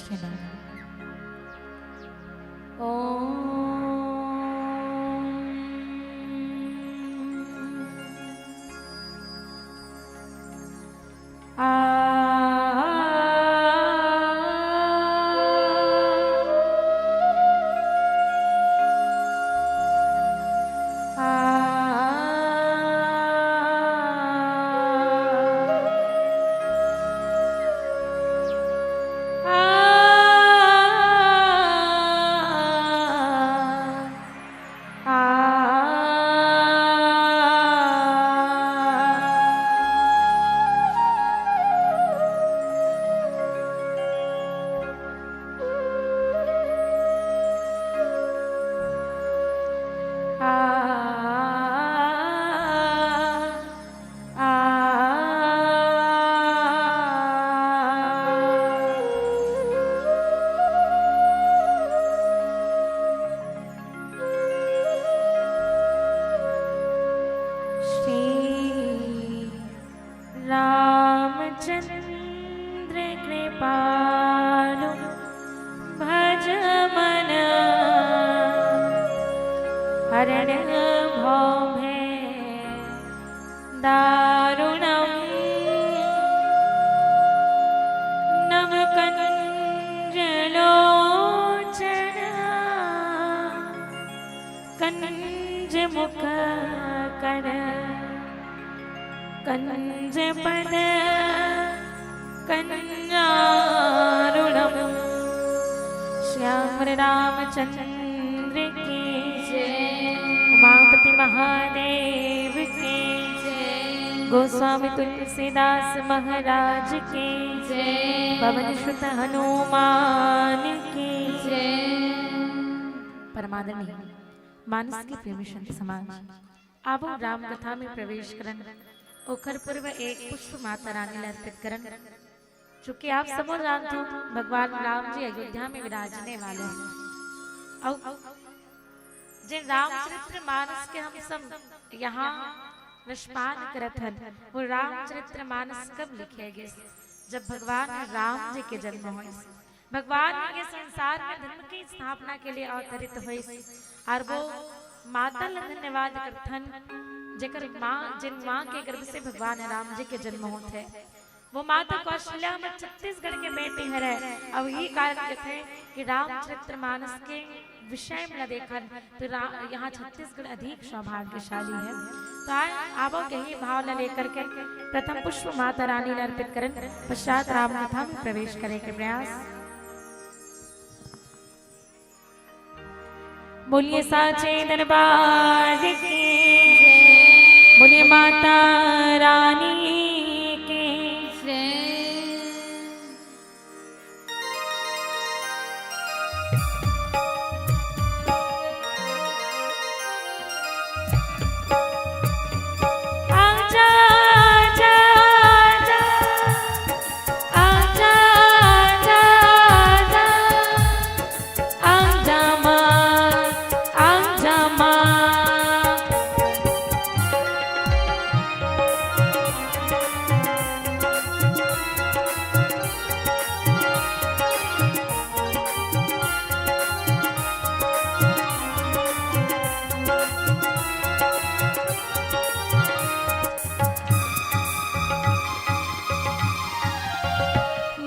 श्री रामचंद्र कृपालु भज मन हरण भौमे दारुणम् नवकंजलोचन कंज मुख कर कंज पद कन्यारुणम श्याम रामचंद्र की जय। उमापति महादेव की जय। गोस्वामी तुलसीदास महाराज की जय। पवन सुत हनुमान की जय। परमादरणीय मानस की प्रेमी संत समाज अब राम कथा में प्रवेश करन ओखर पूर्व एक पुष्प माता रानी ने अर्पित करन। चूंकि आप सब जानते हो भगवान राम जी अयोध्या में विराजने वाले हैं और जिन रामचरित्र मानस के हम सब यहाँ निष्पान करत हन वो रामचरित्र मानस कब लिखे गए? जब भगवान राम जी के जन्म हुए, भगवान के संसार में धर्म की स्थापना के लिए अवतरित हुए और वो माता ला धन्यवाद करथन जेकर माँ जिन माँ के गर्भ से भगवान राम जी के जन्म होते वो माता कौशल्या में छत्तीसगढ़ के बेटे हरे। अब यही कारण थे कि रामचरित्र मानस के विषय में देखन तो यहाँ छत्तीसगढ़ अधिक सौभाग्यशाली है। तो आप यही भाव न लेकर के प्रथम पुष्प माता रानी ने अर्पित करन पश्चात राम कथा में प्रवेश करे के प्रयास। बोलिए साचे दरबार की बोलिए माता रानी की जय। आजा आजा आजा आजा आजा आजा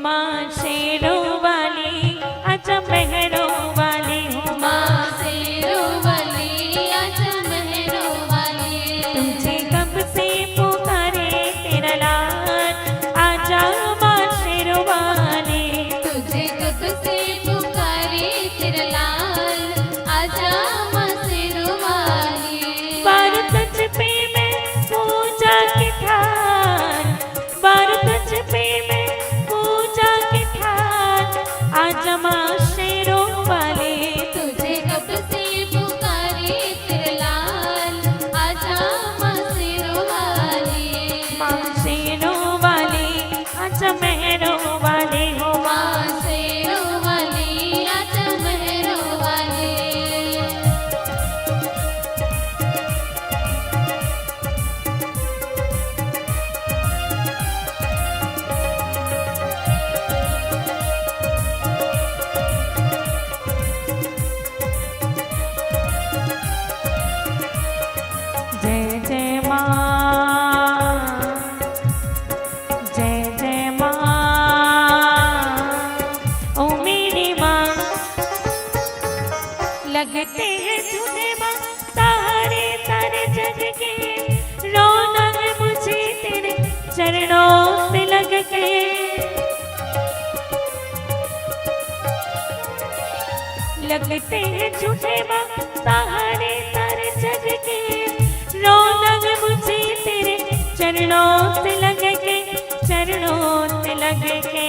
माँ शेरों वाली अच्छा महरों वाली हूँ। माँ शेरों वाली अच्छा महरों वाली तुझे कब से पुकारे तेरा लाल आजा माँ शेरों वाली। तुझे कब से पुकारे तेरा लाल आजा माँ शेरों वाली। बार तुझ पे मैं पूजा के ठान बार तुझ पे मैं पूजा के ठान आजा माँ शेरों वाली। तुझे कब से पुकारे तेरा लाल आजा माँ शेरों वाली। माँ शेरों वाली आजा महरों वाली हो। माँ शेरों वाली आजा महरों वाली। चरणों से लग के लगते हैं झूठे सहारे सारे जग के। रौनक मुझे तेरे चरणों से लग के, चरणों से लग के।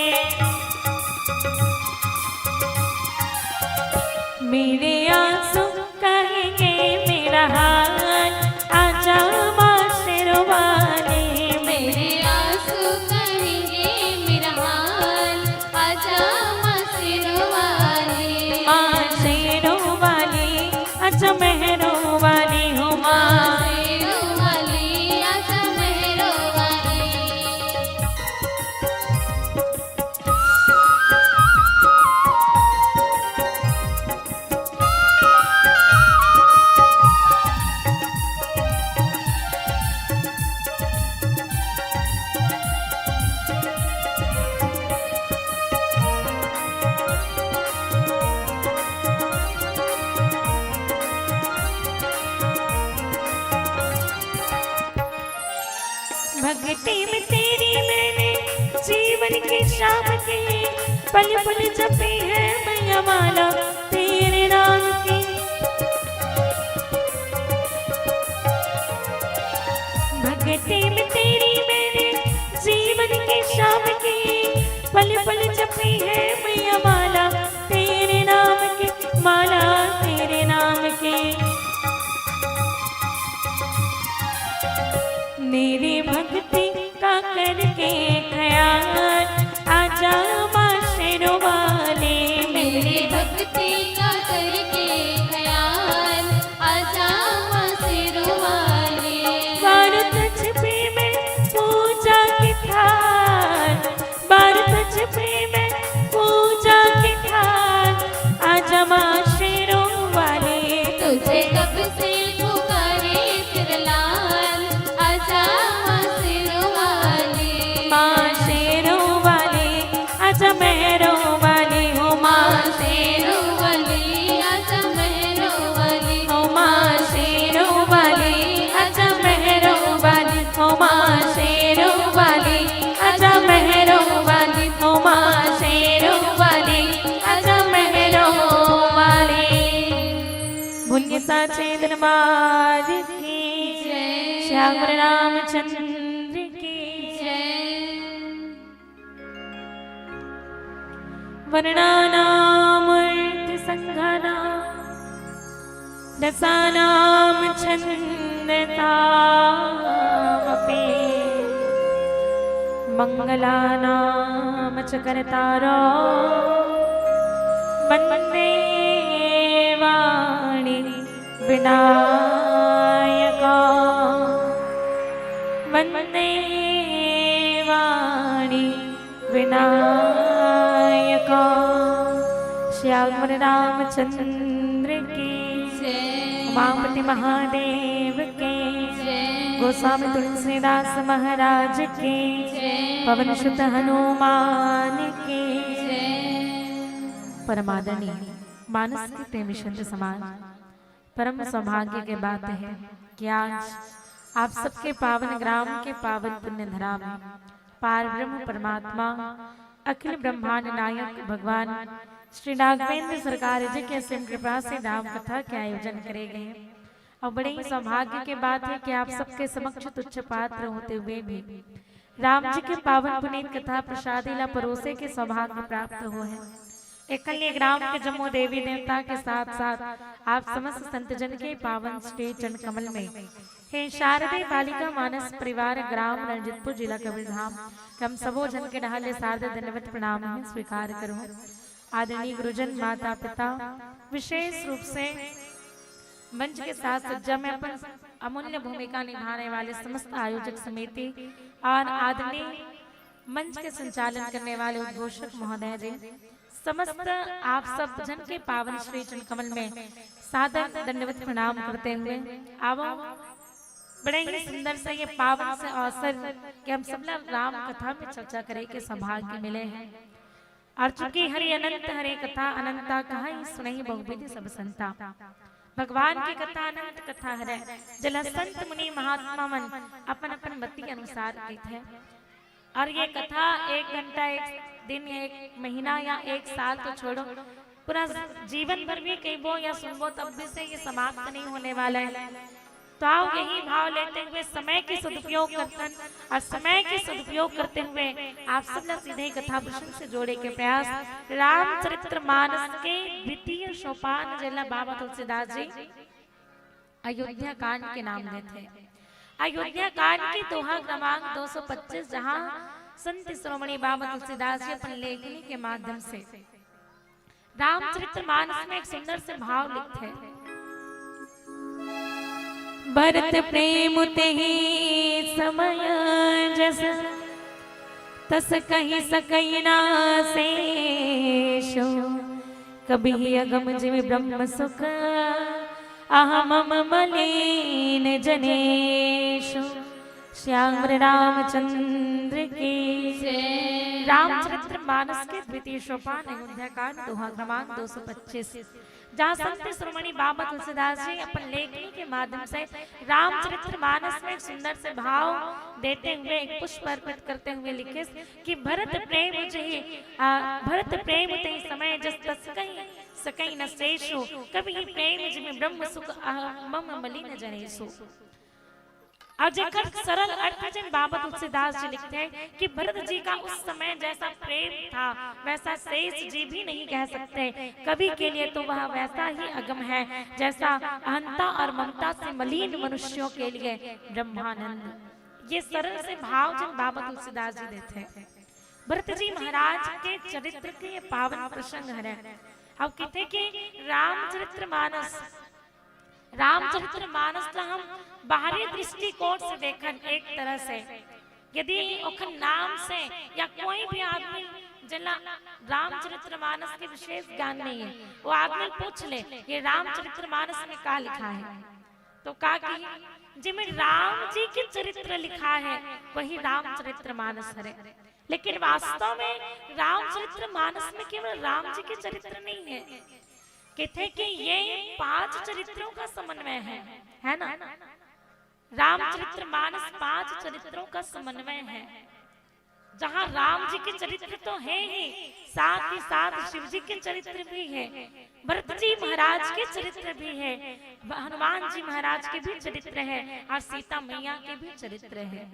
मेरे आंसू कहेंगे मेरा हाल, आजा माँ शेरवाली। मेरे आंसू कहेंगे मेरा हाल, आजा माँ शेरवाली। माँ शेरवाली आजा मेहरवाली हो माँ शेरवाली, आजा मेहरवाली। भक्ति में तेरी मैंने जीवन की शाम की पल पल जपी है मैया माला तेरे नाम की। भक्ति में तेरी मैंने जीवन की शाम की पल पल जपी है मैया माला तेरे नाम की, माला तेरे नाम की। मेरी भक्ति का करके ख्याल, आजा माँ शेरवाली। मेरी भक्ति का करके ख्याल, आजा माँ शेरवाली। भारत छिपे में पूजा की थाल, भारत छिपे में पूजा की थाल, आजा माँ शेरवाली। तुझे कब से पुकारे तेरे लाल, आजा माँ शेरवाली। माँ शेरवाली आजा मेहरवाली हो माँ शेरवाली, आजा मेहरवाली। हो माँ शेरवाली आजा मेहरवाली हो माँ शेरवाली आजा मेहरवाली हो माँ शेरवाली आजा मेहरवाली। भुल्य साचे दरबार की जय। श्याम रामचंद्र की जय। वर्णानामर्थ संघानां रसानां छन्दतामपि मंगलानां च कर्तारो वन्दे वाणी विनायका, वन्दे वाणी विनायका। श्याम रामचंद्र की जय। उमापति महादेव के, जय। गोस्वामी तुलसीदास महाराज के, जय। पवन सुत हनुमान के। जय। परमादरणीय मानस के प्रेमी संत समाज, परम सौभाग्य के बात है कि आज आप सबके पावन ग्राम के पावन पुण्य धरा में पार ब्रह्म परमात्मा अखिल ब्रह्मांड नायक भगवान श्री राघवेंद्र सरकार जी के असीम कृपा से राम कथा के आयोजन करे गए। और बड़े ही सौभाग्य के बात है कि आप सबके समक्ष तुच्छ पात्र होते हुए भी राम जी के पावन पुनीत कथा प्रसादीला परोसे के सौभाग्य प्राप्त हो है। एकल्य ग्राम के जम्मू देवी देवता के साथ साथ आप समस्त संतजन के पावन श्री चरण कमल में हे शारदे बालिका मानस परिवार ग्राम रणजितपुर जिला कबीरधाम हम सबो जन के ढाले शारदे दंडवत प्रणाम है स्वीकार करो। आदरणीय गुरुजन माता पिता विशेष रूप से मंच के साथ सज्जा में अपन अमूल्य भूमिका निभाने वाले समस्त आयोजक समिति और आदरणीय मंच के संचालन करने वाले उद्घोषक महोदय जी, समस्त आप सब जन के पावन श्री चरण कमल में सादर दंडवत प्रणाम करते हुए आवो बड़े ही सुंदर से ये पावन से अवसर कि हम सब लोग राम कथा में चर्चा करें के सौभाग्य मिले हैं। और चूंकि हरि अनंत हरे कथा अनंता कहा सुनहि बहुविधि सब संता, भगवान की कथा अनंत कथा है जल संत मुनि महात्मा मन अपन अपन मति अनुसार गीत है। और ये कथा 1 घंटा, 1 दिन, 1 महीना या 1 साल तो छोड़ो, पूरा जीवन भर भी कहीं या सुनबो तब भी से ये समाप्त नहीं होने वाला है। तो आओ यही भाव लेते हुए समय की सदुपयोग करते और समय की सदुपयोग करते हुए आप सब लोग सीधे कथा प्रसंग से जोड़े के प्रयास रामचरितमानस के द्वितीय सोपान जिला बाबा तुलसीदास जी अयोध्या कांड के नाम देते। अयोध्या कांड की दोहा क्रमांक 225, जहाँ संत शिरोमणि बाबा तुलसीदास जी अपन लेखनी के माध्यम से रामचरितमानस में एक सुंदर से भाव लिखते हैं। भरत प्रेम तेहि समय जस तस कहि सकई ना शेषो, कभी अगम जिमि ब्रह्म सुख अहम मलिन जनेशो। श्याम रामचंद्र की जय। रामचरितमानस के द्वितीय सोपान अयोध्या कांड दोहा क्रमांक 225, जहाँ संत शिरोमणि बाबा तुलसीदास जी अपन लेखनी के माध्यम से रामचरितमानस में एक सुंदर से भाव देते हुए एक पुष्प अर्पित करते हुए लिखे कि भरत प्रेम जही भरत प्रेम ते समय जस तस कहीं सकई न शेषो, कभी प्रेम जिमे ब्रह्म सुख मम मलिन जनेशो। और जेकर सरल अर्थ जन बाबा तुलसीदास जी लिखते हैं कि भरत जी का उस समय जैसा प्रेम था वैसा शेष जी भी नहीं कह सकते, कवि के लिए तो वह वैसा ही अगम है जैसा अहंता और ममता से मलिन मनुष्यों के लिए ब्रह्मानंद। ये सरल से भाव जन बाबा तुलसीदास जी देते हैं। भरत जी महाराज के चरित्र के ये पावन प्रसंग है। अब कहते कि रामचरितमानस का हम बाहरी दृष्टिकोण से देखन एक तरह से, यदि ओखन नाम से या कोई भी आदमी जिला रामचरितमानस के विशेष ज्ञान नहीं है, वो आदमी पूछ ले ये रामचरितमानस में क्या लिखा है, तो का कि जिसमें राम जी के चरित्र लिखा है वही रामचरितमानस है। लेकिन वास्तव में रामचरितमानस में केवल राम जी के चरित्र नहीं है, कहते कि ये 5 चरित्रों का समन्वय है ना। रामचरितमानस 5 चरित्रों का समन्वय है, जहाँ राम जी के चरित्र तो है ही, साथ ही साथ शिव जी के चरित्र भी है, भरत जी महाराज के चरित्र भी है, हनुमान जी महाराज के भी चरित्र है और सीता मैया के भी चरित्र है।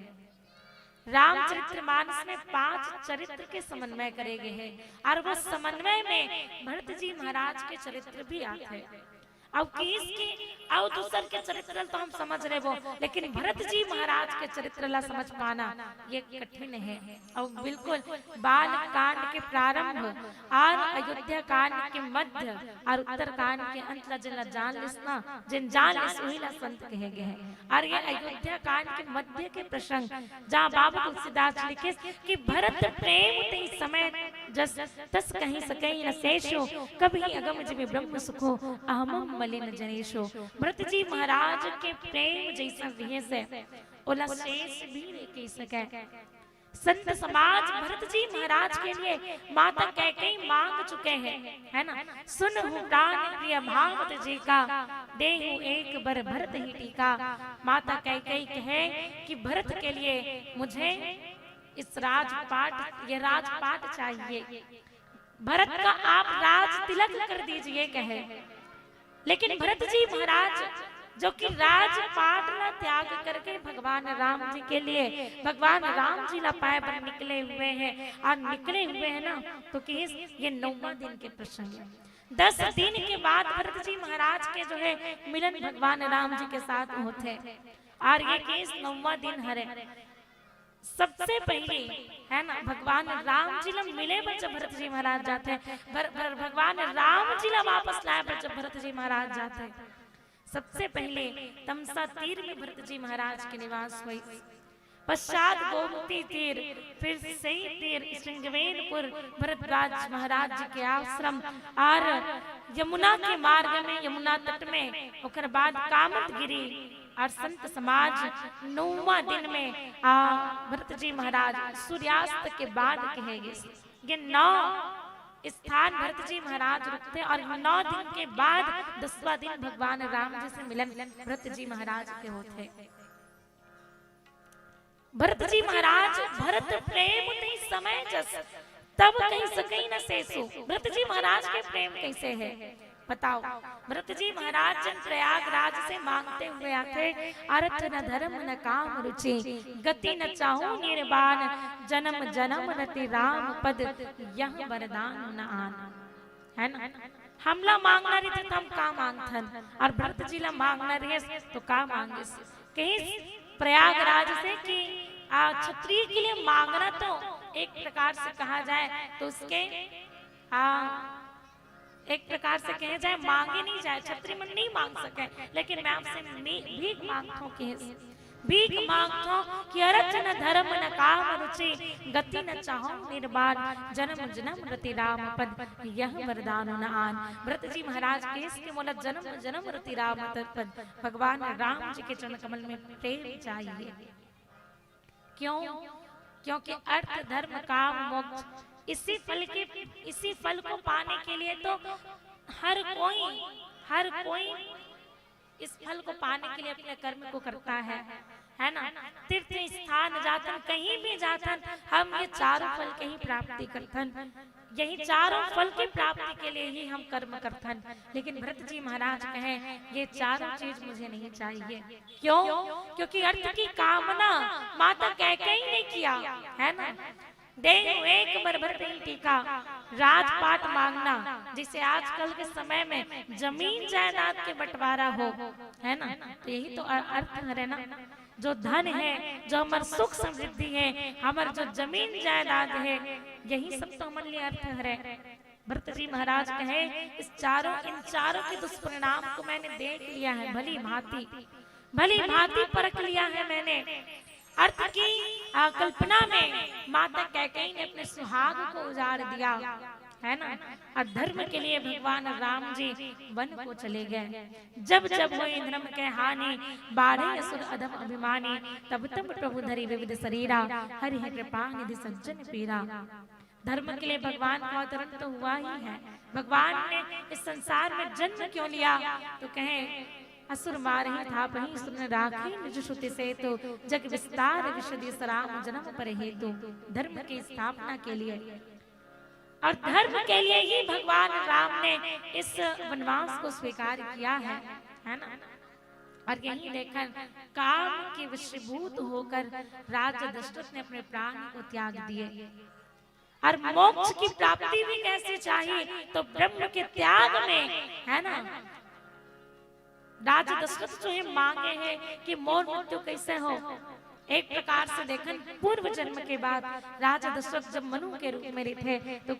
रामचरितमानस में 5 चरित्र के समन्वय करे गए हैं और वो समन्वय में भरत जी महाराज के चरित्र भी आते हैं। अब किसकी और दूसर के चरित्र तो हम समझ रहे वो, लेकिन भरत जी महाराज के चरित्र ला समझ पाना ये कठिन है। और बिल्कुल बाल कांड के प्रारंभ और अयोध्या कांड के मध्य और उत्तर कांड के अंत ला जिन जान लिसना जिन जान लिस वही ला संत कहे गए हैं। और ये अयोध्या कांड के मध्य के प्रसंग जहाँ बाबा तुलसीदास लिखे कि भरत प्रेम ते समय जस तस कहीं सकई न शेषो, कभी अगम जिमि ब्रह्म सुखो अहम मलिन जनेशो। भरत जी महाराज के प्रेम जैसा विहे से ओला शेष भी नहीं कह सके। संत समाज भरत जी महाराज के लिए माता कैकेयी मांग चुके हैं, है ना। सुन हूँ प्राण प्रिय भागवत जी का, देहु एक बर भरत ही टीका। माता कैकेयी कहे कि भरत के लिए मुझे इस राजपाट ये राजपाट चाहिए, भरत का आप राज तिलक कर दीजिए कहे। लेकिन भरत जी महाराज जो कि राजपाट ना त्याग करके भगवान राम जी के लिए भगवान राम जी ला पाए पर निकले हुए हैं और निकले हुए हैं ना, तो कि ये 9वां दिन के प्रसंग है। 10 दिन के बाद भरत जी महाराज के जो है मिलन भगवान राम जी के साथ होते हैं और ये केस 9वां दिन हरे। सबसे पहले है ना भगवान राम जी ला मिले पर जब भरत जी महाराज जाते हैं, भगवान राम जी ला वापस लाए पर जब भरत जी महाराज जाते हैं, सबसे पहले तमसा तीर में भरत जी महाराज के निवास हुई, पश्चात गोमती तीर, फिर सही तीर श्रृंगवेरपुर भरतराज महाराज जी के आश्रम और यमुना के मार्ग में यमुना तट में, उसके बाद कामतगिरी और संत समाज 9वां दिन में भरत जी महाराज सूर्यास्त के बाद कहेंगे। ये 9 स्थान भरत जी महाराज रुकते और 9 दिन के बाद 10वां दिन भगवान राम जी से मिलन भरत जी महाराज के होते। भरत जी महाराज भरत प्रेम नहीं समय जस तब कहीं सकई न सेसु। भरत जी महाराज के प्रेम कैसे है बताओ। भरत जी महाराज जन प्रयागराज से मांगते हुए आते, अर्थ न धर्म न काम रुचि, गति न चाहूं निर्वाण, जन्म जन्म रति राम पद, यह वरदान न आन। है ना, हमला मांगना रही थे तो हम का मांगथन, और भरत जी ला मांगना रही तो का मांगे। कहीं प्रयागराज से कि क्षत्रिय के लिए मांगना तो एक प्रकार से कहा जाए तो उसके एक प्रकार से कहे जाए मांगे नहीं जाए, क्षत्रिय मन नहीं मांग सके, लेकिन मैं आपसे भीख मांगता हूँ कि भीख मांगता हूँ कि अर्थ न धर्म न काम रुचि, गति न चाहूं निर्वाण, जन्म जन्म रति राम पद, यह वरदान न आन। भरत जी महाराज के इसके मोला जन्म जन्म रति राम पद, भगवान राम जी के चरण कमल में प्रेम चाहिए। क्यों? क्योंकि अर्थ धर्म काम मोक्ष इसी फल को पाने के लिए तो हर कोई इस फल को पाने के लिए अपने कर्म को करता है ना। तीर्थ स्थान जातन कहीं भी जातन हम ये चारों फल के ही प्राप्ति करथन, यही चारों फल की प्राप्ति के लिए ही हम कर्म करथन। लेकिन भरत जी महाराज कहें ये चारों चीज मुझे नहीं चाहिए। क्यों? क्योंकि अर्थ की कामना माता कैकेयी ने किया है ना। देहु एक बार भर टीका, राजपाट मांगना, जिसे आजकल के समय में जमीन जायदाद के बंटवारा हो, है ना। तो यही तो अर्थ है ना, जो धन है, जो हमार सुख समृद्धि है, हमार जो जमीन जायदाद है, यही सब तो हमारे लिए अर्थ है। भरत जी महाराज कहे इन चारों के दुष्परिणाम को मैंने देख लिया है, भली भांति परख लिया है मैंने। अर्थ की कल्पना में माता कैकेयी ने अपने सुहाग को उजाड़ दिया, है ना। और धर्म के लिए भगवान राम जी वन को चले गए। जब जब वो धर्म के हानि बाढ़े असुर अधम अभिमानी, तब तब प्रभु धरि विविध शरीरा, हरि कृपा निधि सज्जन पीरा। धर्म के लिए भगवान का अवतरण तो हुआ ही है। भगवान ने इस संसार में जन्म क्यों लिया? तो कहे असुर मारहि थापहि सुन राखि निज श्रुति से, तो जग विस्तार विशदि सराम जन्म पर हेतु। धर्म की स्थापना के लिए और धर्म के लिए ही भगवान राम ने इस वनवास को स्वीकार किया है ना। और यही देखकर काम के वशीभूत होकर राजा दशरथ ने अपने प्राण को त्याग दिए। और मोक्ष की प्राप्ति भी कैसे चाहिए? तो ब्रह्म के त्याग में, है ना। राजा दशरथ जो है मांगे हैं कि मोर मृत्यु कैसे हो। एक प्रकार से देखन पूर्व जन्म के बाद राजा दशरथ जब मनु के रूप में थे तो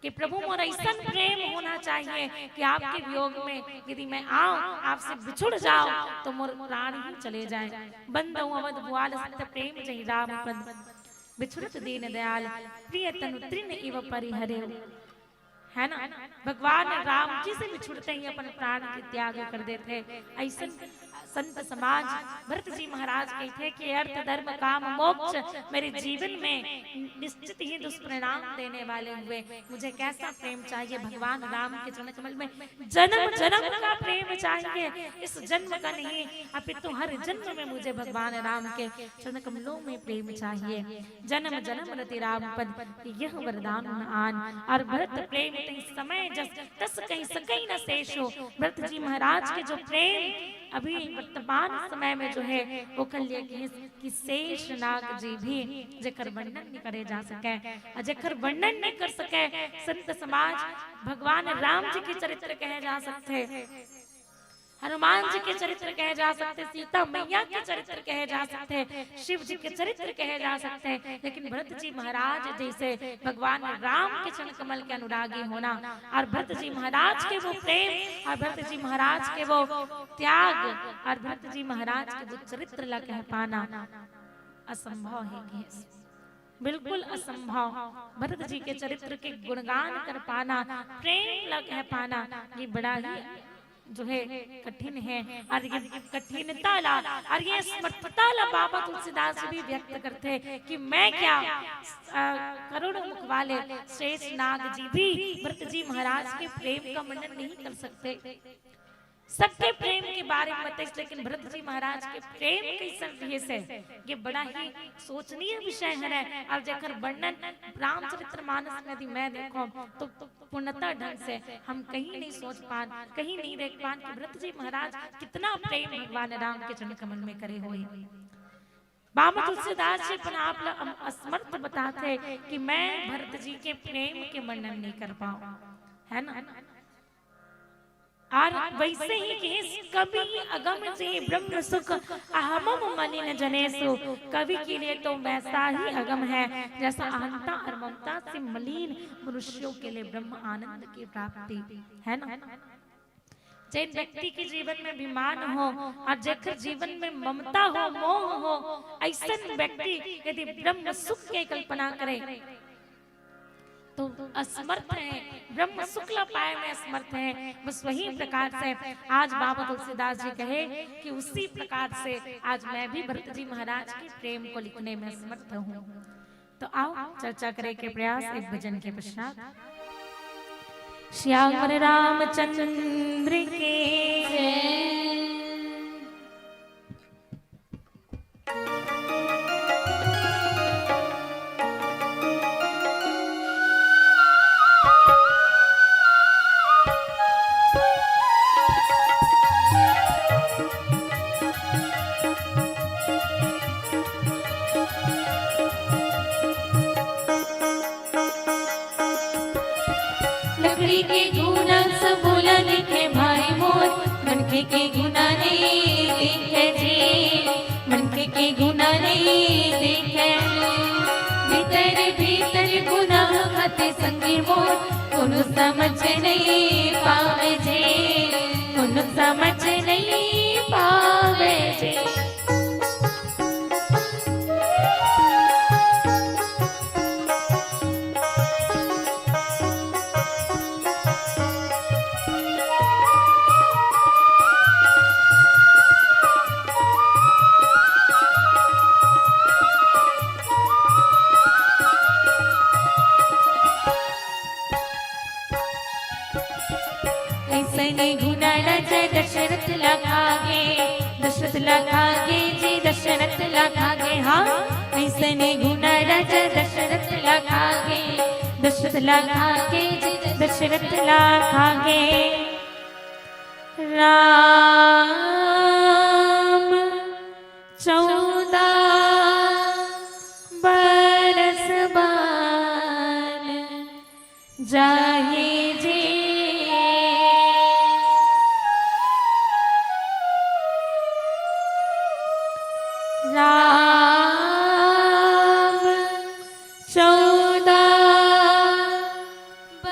कि प्रभु मोरा ऐसा प्रेम होना चाहिए कि आपके वियोग में यदि मैं आऊं, आपसे बिछुड़ जाऊं तो मोर प्राण ही चले जाए। बंदौ अवध भुआल सत्य प्रेम जहि राम पद, बिछुड़त दीन दयाल, प्रिय तनु तृण इव परिहरे। है ना, भगवान राम जी से बिछुड़ते ही अपन प्राण के त्याग कर देते। ऐसे संत समाज भरत जी महाराज कहते कि अर्थ धर्म काम मोक्ष मेरे जीवन में निश्चित ही दुष्परिणाम देने वाले हुए। मुझे कैसा प्रेम चाहिए? भगवान राम के चरण कमल में जन्म जन्म का प्रेम चाहिए। इस जन्म का नहीं अपितु हर जन्म में मुझे भगवान राम के चरण कमलों में प्रेम चाहिए। जन्म जन्म रति राम पद, यह वरदान आन। और भरत प्रेम समय जस तस कहीं सकई न शेषो। भरत जी महाराज के जो प्रेम अभी वर्तमान समय में जो है वो कल कि शेष नाग जी भी जेकर वर्णन नहीं करे जा सके, जेकर वर्णन नहीं कर सके संत समाज भगवान राम जी के चरित्र कहे जा सकते, हनुमान जी के चरित्र कहे जा सकते, सीता मैया के चरित्र कहे जा सकते, शिव जी के चरित्र कहे जा सकते। लेकिन भरत जी महाराज जैसे भगवान राम के चरण कमल के अनुरागी होना और भरत जी महाराज के वो प्रेम और भरत जी महाराज के वो त्याग और भरत जी महाराज के वो चरित्र ला कह पाना असंभव है, बिल्कुल असंभव। भरत जी के चरित्र के गुणगान कर पाना, प्रेम ला कह पाना, ये बड़ा ही जो है कठिन है। और ये कठिनता ला और ये समर्थता ला बाबा तुलसीदास भी व्यक्त करते हैं कि मैं क्या करोड़ों मुख वाले शेष नाग जी भी भरत जी महाराज के प्रेम का वर्णन नहीं कर सकते। सबके प्रेम के बारे में बताइए, लेकिन भरत जी महाराज के प्रेम कैसन रहे से ये बड़ा ही सोचनीय विषय है। और जेकर वर्णन रामचरितमानस में यदि मैं देखो तो पूर्णतः ढंग से हम कहीं नहीं सोच पान, कहीं नहीं देख पान कि भरत जी महाराज कितना प्रेम भगवान राम के चरण कमल में करे हुए। बाबा तुलसीदास जी अपना आप असमर्थ बताते कि मैं भरत जी के प्रेम के वर्णन नहीं कर पाऊं, है ना। और वैसे ही कि कवि अगम से ब्रह्म सुख अहमम मनि न जनेसु, कवि के लिए तो वैसा ही अगम है जैसा अहंता और ममता से मलिन मनुष्यों के लिए ब्रह्म आनंद की प्राप्ति, है ना। जिन व्यक्ति के जीवन में अभिमान हो और जेकर जीवन में ममता हो, मोह हो, ऐसा व्यक्ति यदि ब्रह्म सुख की कल्पना करे तो असमर्थ है, ब्रह्म शुक्ल पाए में असमर्थ है। बस वही प्रकार से आज बाबा तुलसीदास जी कहे कि उसी प्रकार से आज मैं भी भरत जी महाराज के प्रेम को लिखने में असमर्थ हूँ। तो आओ चर्चा करें के प्रयास एक भजन के पश्चात। श्याम रामचंद्र के लकड़ी के गुना सब बोला देखे भाई मोर, मनखे के गुना नहीं देखे जी, मनखे के गुना नहीं देखे। भीतर भीतर गुना खाते संगी मोर, कोनो समझ नहीं पावे जी, कोनो समझ नहीं पावे जी। ऐसने गुनाला जय दशरथ लखागे, दशरथ लखागे जी दशरथ लखागे। हाँ ऐसने गुनाला जय दशरथ लखागे, दशरथ लखागे जी दशरथ लखागे। राम 14 बरस बान जाहे जी, राम 14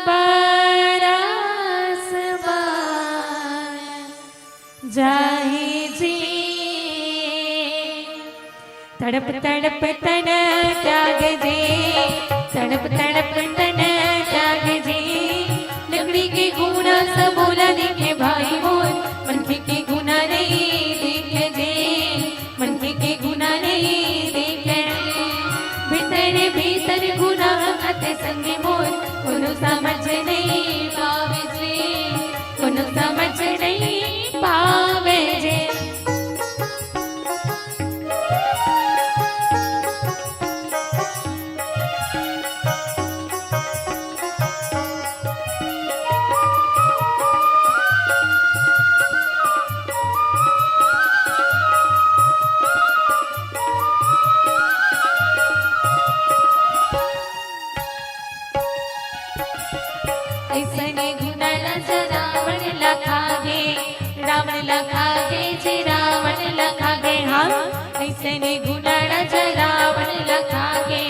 बरस बाद जाहि जी। तड़प तड़प तन त्याग जी, तड़प तड़प तन त्याग जी। लकड़ी के गुना सब बोला देखे भाई मोर, मनखे के गुना नहीं देखे जी, मनखे के गुना नहीं देखे। भीतर भीतर गुना खाते संगे मोर, कोनो समझ नहीं पावे जी, कोनो समझ नहीं पावे जी। ऐसने गुनाला रावण लखागे, रावण लखागे जी रावण लखागे। हाँ ऐसने गुनाला रावण लखागे,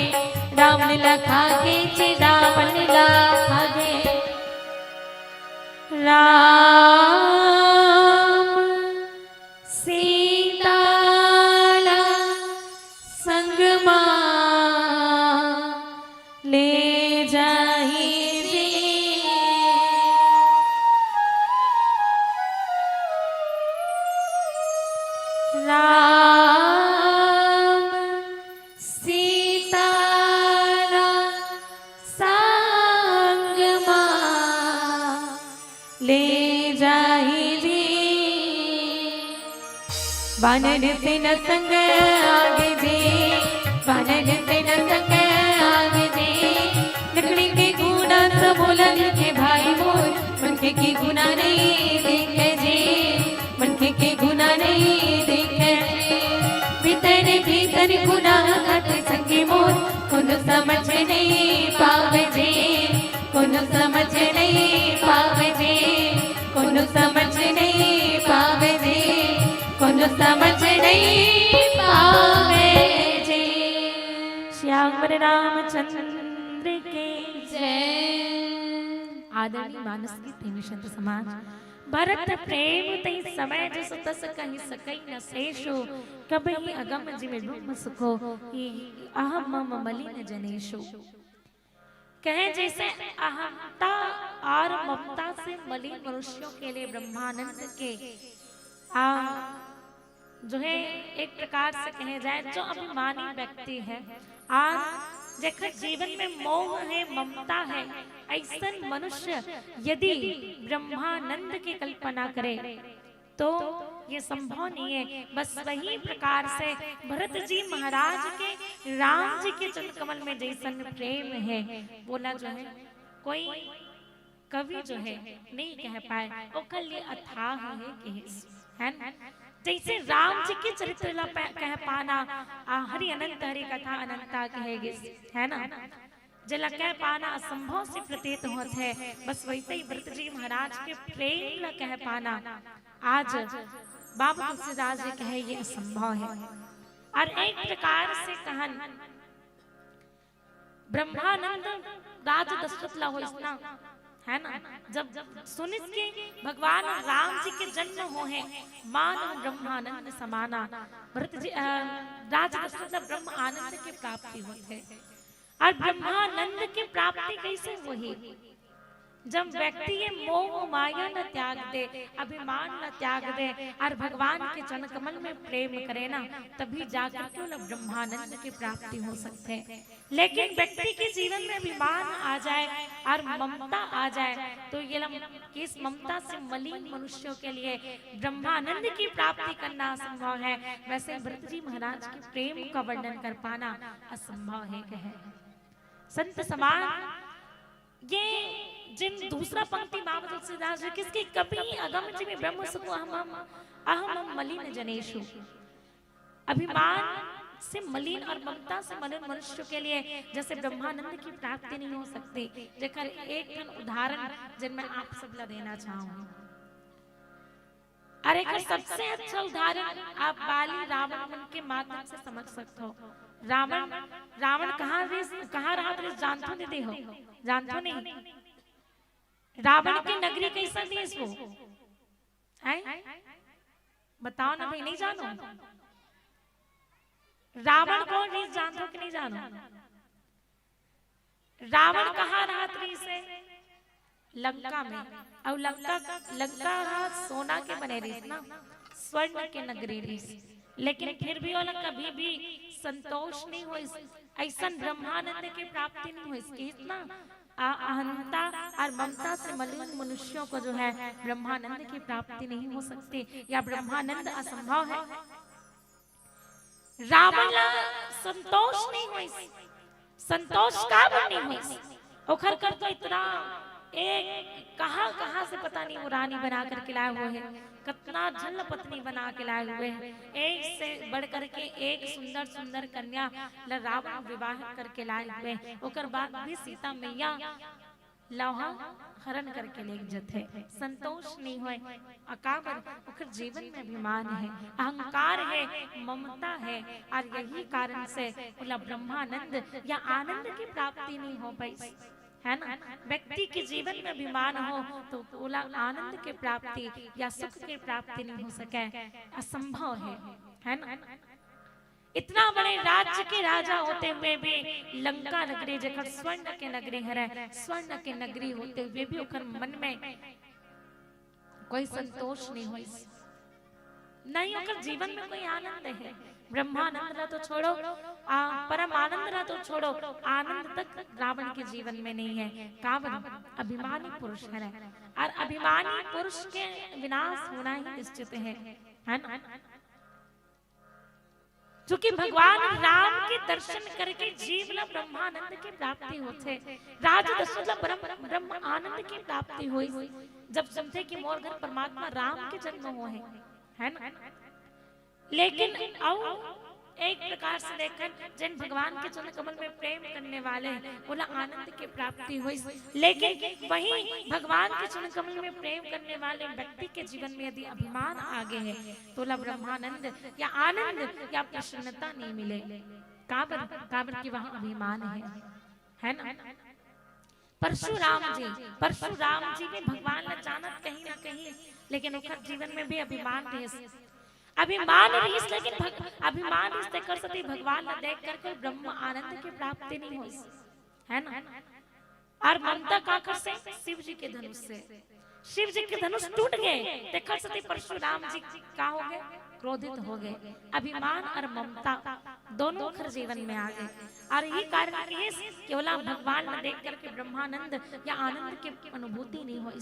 रावण लखागे जी रावण लखागे। राम सीता संग ले जाही राम सीता संग ले जा वानर से न संग आगे जे, वानर से न संग आगे जे, लकड़ी के गुना सबोला लिखे भाई मोर, मनखे के गुना नहीं देखे जे, मनखे के गुना नहीं देखे जे, भीतर भीतर गुनाह घट संगे मोर, कोनो समझ नहीं पावे जे, कोनो समझ नहीं पावे जे, कोनो समझ नहीं पावे जे, कोनो समझ नहीं पावे जे। श्याम रामचंद्र के जय। आदरणीय मानस की प्रेमी संत समाज, भरत प्रेम तई समय जस तस कहि सकई न शेषो, कबहि अगम जिमि ब्रह्म सुखो, अहम मम मलिन जनेशो। कहे जैसे अहमता और ममता से मलिन मनुष्यों के लिए ब्रह्मानंद के जो है एक प्रकार से कहे जाए जो अभिमानी व्यक्ति है और जेकर जीवन में मोह है, ममता है, ऐसा मनुष्य यदि ब्रह्मानंद की कल्पना करे तो ये संभव नहीं है। बस वही प्रकार से भरत जी महाराज के राम जी के चरण कमल में जैसन प्रेम है, बोला जो है कोई कवि जो है नहीं कह पाए, ओकर लिए अथाह है ना। जैसे राम जी के चरित्र ला कह पाना हरि अनंत हरि कथा अनंता कहेगे, है ना, जला कह पाना असंभव से प्रतीत होता है। बस वैसे ही भरत जी महाराज के प्रेम ला कह पाना आज बाबा तुलसीदास जी कहे ये असंभव है। और एक प्रकार से कहन ब्रह्मानंद राज दशरथ ला हो इतना, है ना, जब सुनित के भगवान राम जी के जन्म हो है, मान ब्रह्मानंद समाना, भरत जी राज दशरथ ब्रह्म आनंद की प्राप्ति होते है। और ब्रह्मानंद की प्राप्ति कैसे हुई? जब व्यक्ति ये मोह माया न त्याग दे, अभिमान न त्याग दे और भगवान के चरण कमल में प्रेम करे ना, तभी जाकर क्यों न ब्रह्मानंद की प्राप्ति हो सकते हैं। लेकिन व्यक्ति के जीवन में अभिमान आ जाए और ममता आ जाए तो ये इस ममता से मलिन मनुष्यों के लिए ब्रह्मानंद की प्राप्ति करना असंभव है। वैसे भरत जी महाराज के प्रेम का वर्णन कर पाना असंभव है। कहे संत समाज ये जिन दूसरा पंक्ति बाबा तुलसीदास जी किसकी कभी अगम में ब्रह्म सुखो अहम मलिन जनेशु, अभिमान से मलिन और ममता से मलिन मनुष्य के लिए जैसे ब्रह्मानंद की प्राप्ति नहीं हो सकती। जेकर एक उदाहरण जिन मैं आप सब ला देना चाहूंगी। अरे एक सबसे अच्छा उदाहरण आप बाली रावण के माध्यम से समझ सकते हो। रावण कहाँ रहा तो जानते नहीं हो, जानते नहीं। रावण की नगरी कैसा थी इसको बताओ ना भाई, नहीं जानो रावण कौन है, जानते हो कि नहीं जानो? रावण कहाँ रहा से लंका में, और लंका सोना के बने रही ना, स्वर्ण के नगरी रही, लेकिन फिर भी वो कभी भी संतोष नहीं हुई। ऐसा ब्रह्मानंद की प्राप्ति नहीं हुई। इतना अहंता और ममता से मलिन मनुष्यों को जो है ब्रह्मानंद की प्राप्ति नहीं हो सकती, या ब्रह्मानंद असंभव है। रावण संतोष नहीं हुई, संतोष का नहीं हुई। ओखर कर तो इतना एक कहां से पता नहीं वो रानी बना करके लाए हुए हैं, कितना झल्ल पत्नी बना के लाए हुए हैं। एक से बढ़ करके एक सुंदर सुंदर कन्या रावण विवाह करके लाए हुए हैं। ओकर बाद भी सीता मैया लौहा हरण करके ले जथे, संतोष नहीं हुए। अकाबर ओकर जीवन में अभिमान है, अहंकार है, ममता है, और यही कारण से ब्रह्मानंद या आनंद की प्राप्ति नहीं हो पाई, है ना। व्यक्ति के जीवन में अभिमान हो तो बोला आनंद की प्राप्ति या सुख की प्राप्ति नहीं हो सके, असंभव है ना। इतना बड़े राज्य के राजा होते हुए भी लंका नगरी जखर स्वर्ण के नगरी है, स्वर्ण के नगरी होते हुए भी ओकर मन में कोई संतोष नहीं हुई, नहीं ओकर जीवन में कोई आनंद है। ब्रह्मानंद रहा तो छोड़ो, परम आनंद रहा तो छोड़ो, आनंद तक रावण के जीवन में नहीं है। कावन अभिमानी पुरुष है, और अभिमानी पुरुष के विनाश होना ही निश्चित है ना। क्योंकि भगवान राम के दर्शन करके जीवन ब्रह्मानंद की प्राप्ति होते, राज दशरथ ब्रह्म आनंद की प्राप्ति हुई जब समझे कि मोर घर परमात्मा राम के जन्म हुए है ना। लेकिन एक प्रकार से देखकर जिन भगवान के चरण कमल में प्रेम करने वाले बोला आनंद की प्राप्ति हुई, लेकिन वहीं भगवान के चरण कमल में प्रेम करने वाले व्यक्ति के जीवन में यदि अभिमान आगे है तो ब्रह्मानंद या आनंद या प्रसन्नता नहीं मिले। काबर की वहां अभिमान है ना। परशुराम जी भी भगवान ने जानत कहीं ना कहीं, लेकिन उनका जीवन में भी अभिमान रहे, अभिमान रहीस, लेकिन अभिमान इस कर सती भगवान ने देख कर ब्रह्म आनंद की प्राप्ति नहीं हुई है ना। और ममता काकर से? शिव जी के धनुष से। शिव जी के धनुष टूट गए, देखकर सती परशुराम जी का हो गए, क्रोधित हो गए। अभिमान और ममता दोनों खर जीवन में आ गए, और यही कारण केवल भगवान ने देख करके ब्रह्मानंद या आनंद की अनुभूति नहीं हुई।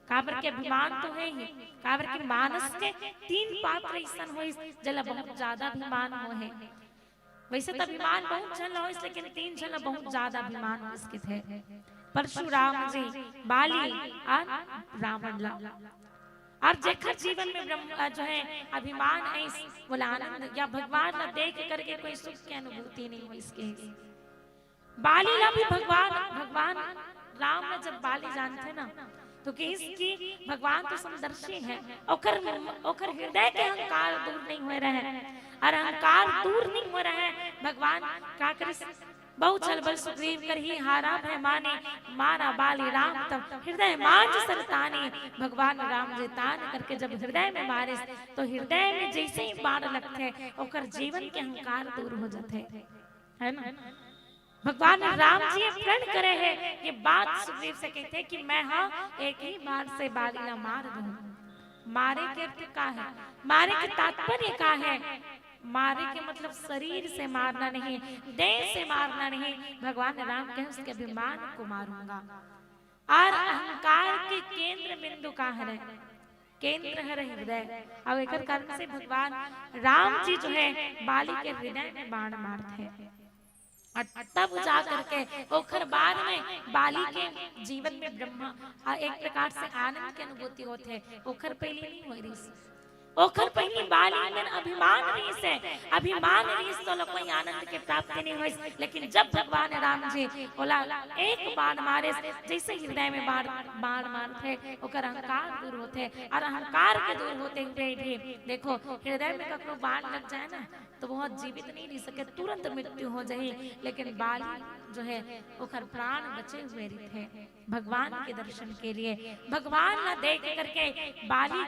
काबर के अभिमान तो है ही, काबर के मानस के 3 पात्र ऐसन हो जला बहुत ज्यादा अभिमान हो है। वैसे तो अभिमान बहुत जल हो, लेकिन 3 जला बहुत ज्यादा अभिमान इसके थे, परशुराम जी, बाली और रावण ला। और जेकर जीवन में ब्रह्म जो है अभिमान है बोला आनंद या भगवान न देख करके कोई सुख की अनुभूति नहीं हुई इसके। बाली ला भी भगवान राम ने जब बाली जानते ना तो इसकी भगवान तो समदर्शी है, ओकर हृदय के अहंकार दूर नहीं हो रहे हैं, और अहंकार दूर नहीं हो रहे हैं। भगवान का कर बहुत चल बल सुग्रीव कर ही हारा है माने, मारा बाली राम तब हृदय मांझ सरताने। भगवान राम जी तान करके जब हृदय में मारे तो हृदय में जैसे ही बाण लगते ओकर जीवन के अहंकार दूर हो जाते है ना। भगवान राम जी प्रण करे है, ये बात सुग्रीव से कहते हैं कि मैं एक ही बार से बाली ना मार दूं। मारे के अर्थ का है, मारे के तात्पर्य का है, मारे के मतलब शरीर से मारना नहीं, देह से मारना नहीं। भगवान राम कहे उसके अभिमान को मारूंगा। और अहंकार के केंद्र बिंदु का है, केंद्र है हृदय, और एक कारण से भगवान राम जी जो है बाली के हृदय में बाण मारते हैं। तब जा करके ओखर बाद में बाली के जीवन में ब्रह्मा एक प्रकार से आनंद की अनुभूति होते, ओखर पहले नहीं हो रही, ओखर पहली बाली में अभिमान रही से, अभिमान रही तो कोई आनंद की प्राप्ति नहीं हुई। लेकिन जब भगवान राम जी बोला एक बाण मारे, जैसे हृदय में बाण मारते ओकर अहंकार दूर होते, और अहंकार के दूर होते हुए भी देखो हृदय में ककरो बाण लग जाए ना तो बहुत जीवित नहीं रह सके, तुरंत मृत्यु हो जाए। लेकिन बाली जो है ओकर प्राण बचे हुए थे भगवान के दर्शन के लिए। भगवान न देख करके बाली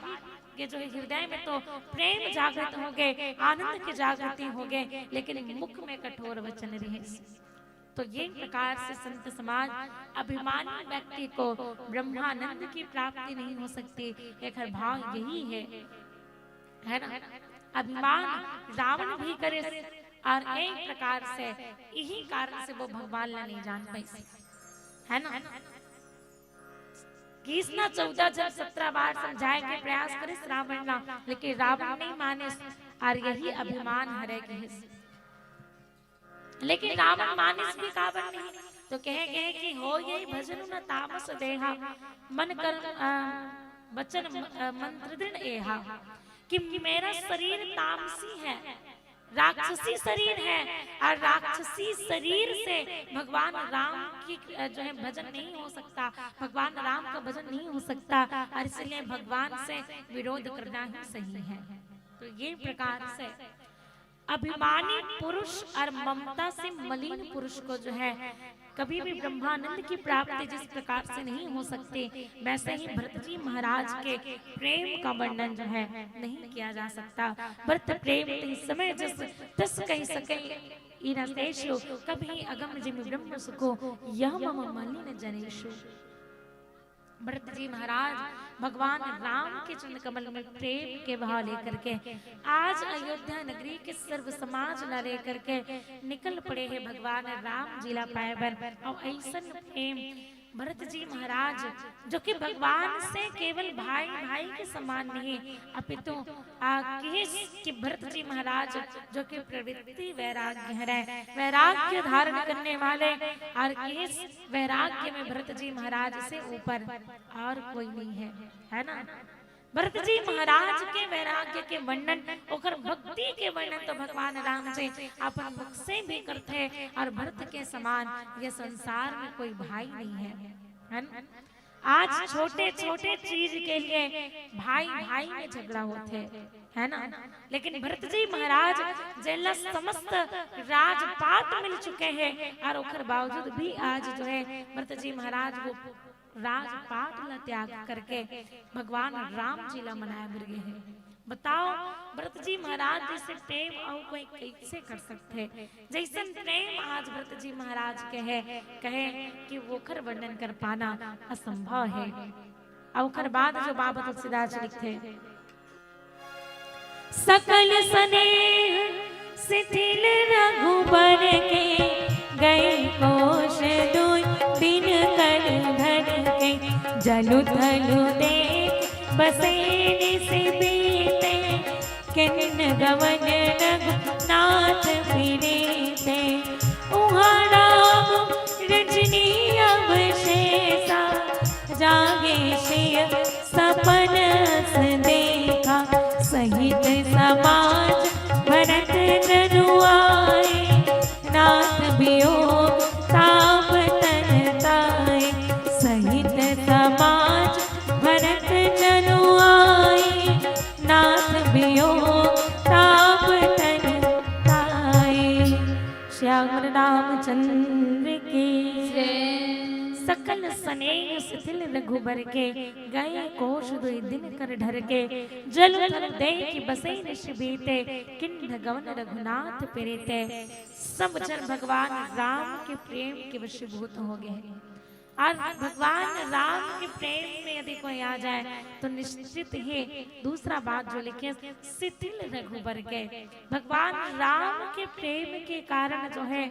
के जो हृदय में तो प्रेम जागृत हो गए, आनंद की जागृति हो गए, लेकिन मुख में कठोर वचन रहे। तो ये प्रकार से संत समाज अभिमानी व्यक्ति को ब्रह्मानंद की प्राप्ति नहीं हो सकती। एक भाव यही है ना। अभिमान रावण भी करे, और एक प्रकार से यही कारण से वो भगवान ला नहीं जान पाई है ना। 14 जब 17 बार समझाए के प्रयास करे रावण ला, लेकिन रावण नहीं माने, और यही अभिमान हरे के। लेकिन रावण मानिस भी काबर नहीं, तो कहे कि हो यही भजन न तामस देहा, मन कर वचन मंत्र दृढ़ एहा, कि मेरा शरीर तामसी है, राक्षसी शरीर है, और राक्षसी शरीर से भगवान राम की जो है भजन नहीं हो सकता, भगवान राम का भजन नहीं हो सकता, और इसलिए भगवान से विरोध करना ही सही है। तो ये प्रकार से अभिमानी पुरुष और ममता से मलिन पुरुष को जो है कभी भी ब्रह्मानंद की प्राप्ति जिस प्रकार से नहीं हो सकती, वैसे ही भरत जी महाराज के प्रेम का वर्णन जो है नहीं किया जा सकता। भरत प्रेम समय जिस तस कह सके इनतेषु, कभी अगम जिम ब्रह्म सुको यह मम मलिन जनेषु। भरत जी महाराज भगवान राम के चंद्र कमल में प्रेम के भाव लेकर के आज अयोध्या नगरी के सर्व समाज न लेकर के निकल पड़े हैं भगवान राम जिला पाए और ऐसा प्रेम भरत जी महाराज जो कि भगवान से केवल भाई भाई के समान नहीं अपितु कि भरत जी महाराज जो कि प्रवृत्ति वैराग्य है, वैराग्य धारण करने वाले, और इस वैराग्य में भरत जी महाराज से ऊपर और कोई नहीं है ना। भरत जी महाराज के वैराग्य के वर्णन और भक्ति के वर्णन तो भगवान राम जी अपन मुख से भी करते हैं, और भरत के समान ये संसार में कोई भाई नहीं है ना। आज छोटे छोटे चीज के लिए भाई भाई में झगड़ा होते है ना, लेकिन भरत जी महाराज जेला समस्त राजपाट मिल चुके हैं, और ओकर बावजूद भी आज जो है भरत जी महाराज वो राजपाट ला त्याग करके भगवान राम जी ला मनाया गिर है। बताओ भरत जी महाराज जैसे प्रेम और कोई कैसे कर सकते हैं, जैसन प्रेम आज भरत जी महाराज के है, कहे कि वोकर वर्णन कर पाना असंभव है। और बाद जो बाबा तुलसीदास लिखते सकल स्नेह शिथिल रघुबर के गए कोश दुई दिन कर धर के जलु थलु देख बसे निस बीते किन गवन रघुनाथ फिरे उहाँ राम रजनी अवशेषा जागे शिय सपन देखा सहित समाज भरत जनु आए नाथ वियोग ताप तन ताए सहित समाज भरत जनु आए नाथ वियोग ताप तन ताए। श्याम रामचंद्र की सकल स्नेह शिथिल रघुबर के गए कोश दुई दिन कर ढर के जल थल देख बसे निश बीते किन्न गवन रघुनाथ प्रीते। सब जन भगवान राम के प्रेम के वशीभूत हो गए, और भगवान राम के प्रेम में यदि कोई आ जाए तो निश्चित ही दूसरा बात जो लिखे शिथिल रघुबर के, भगवान राम के प्रेम के कारण जो है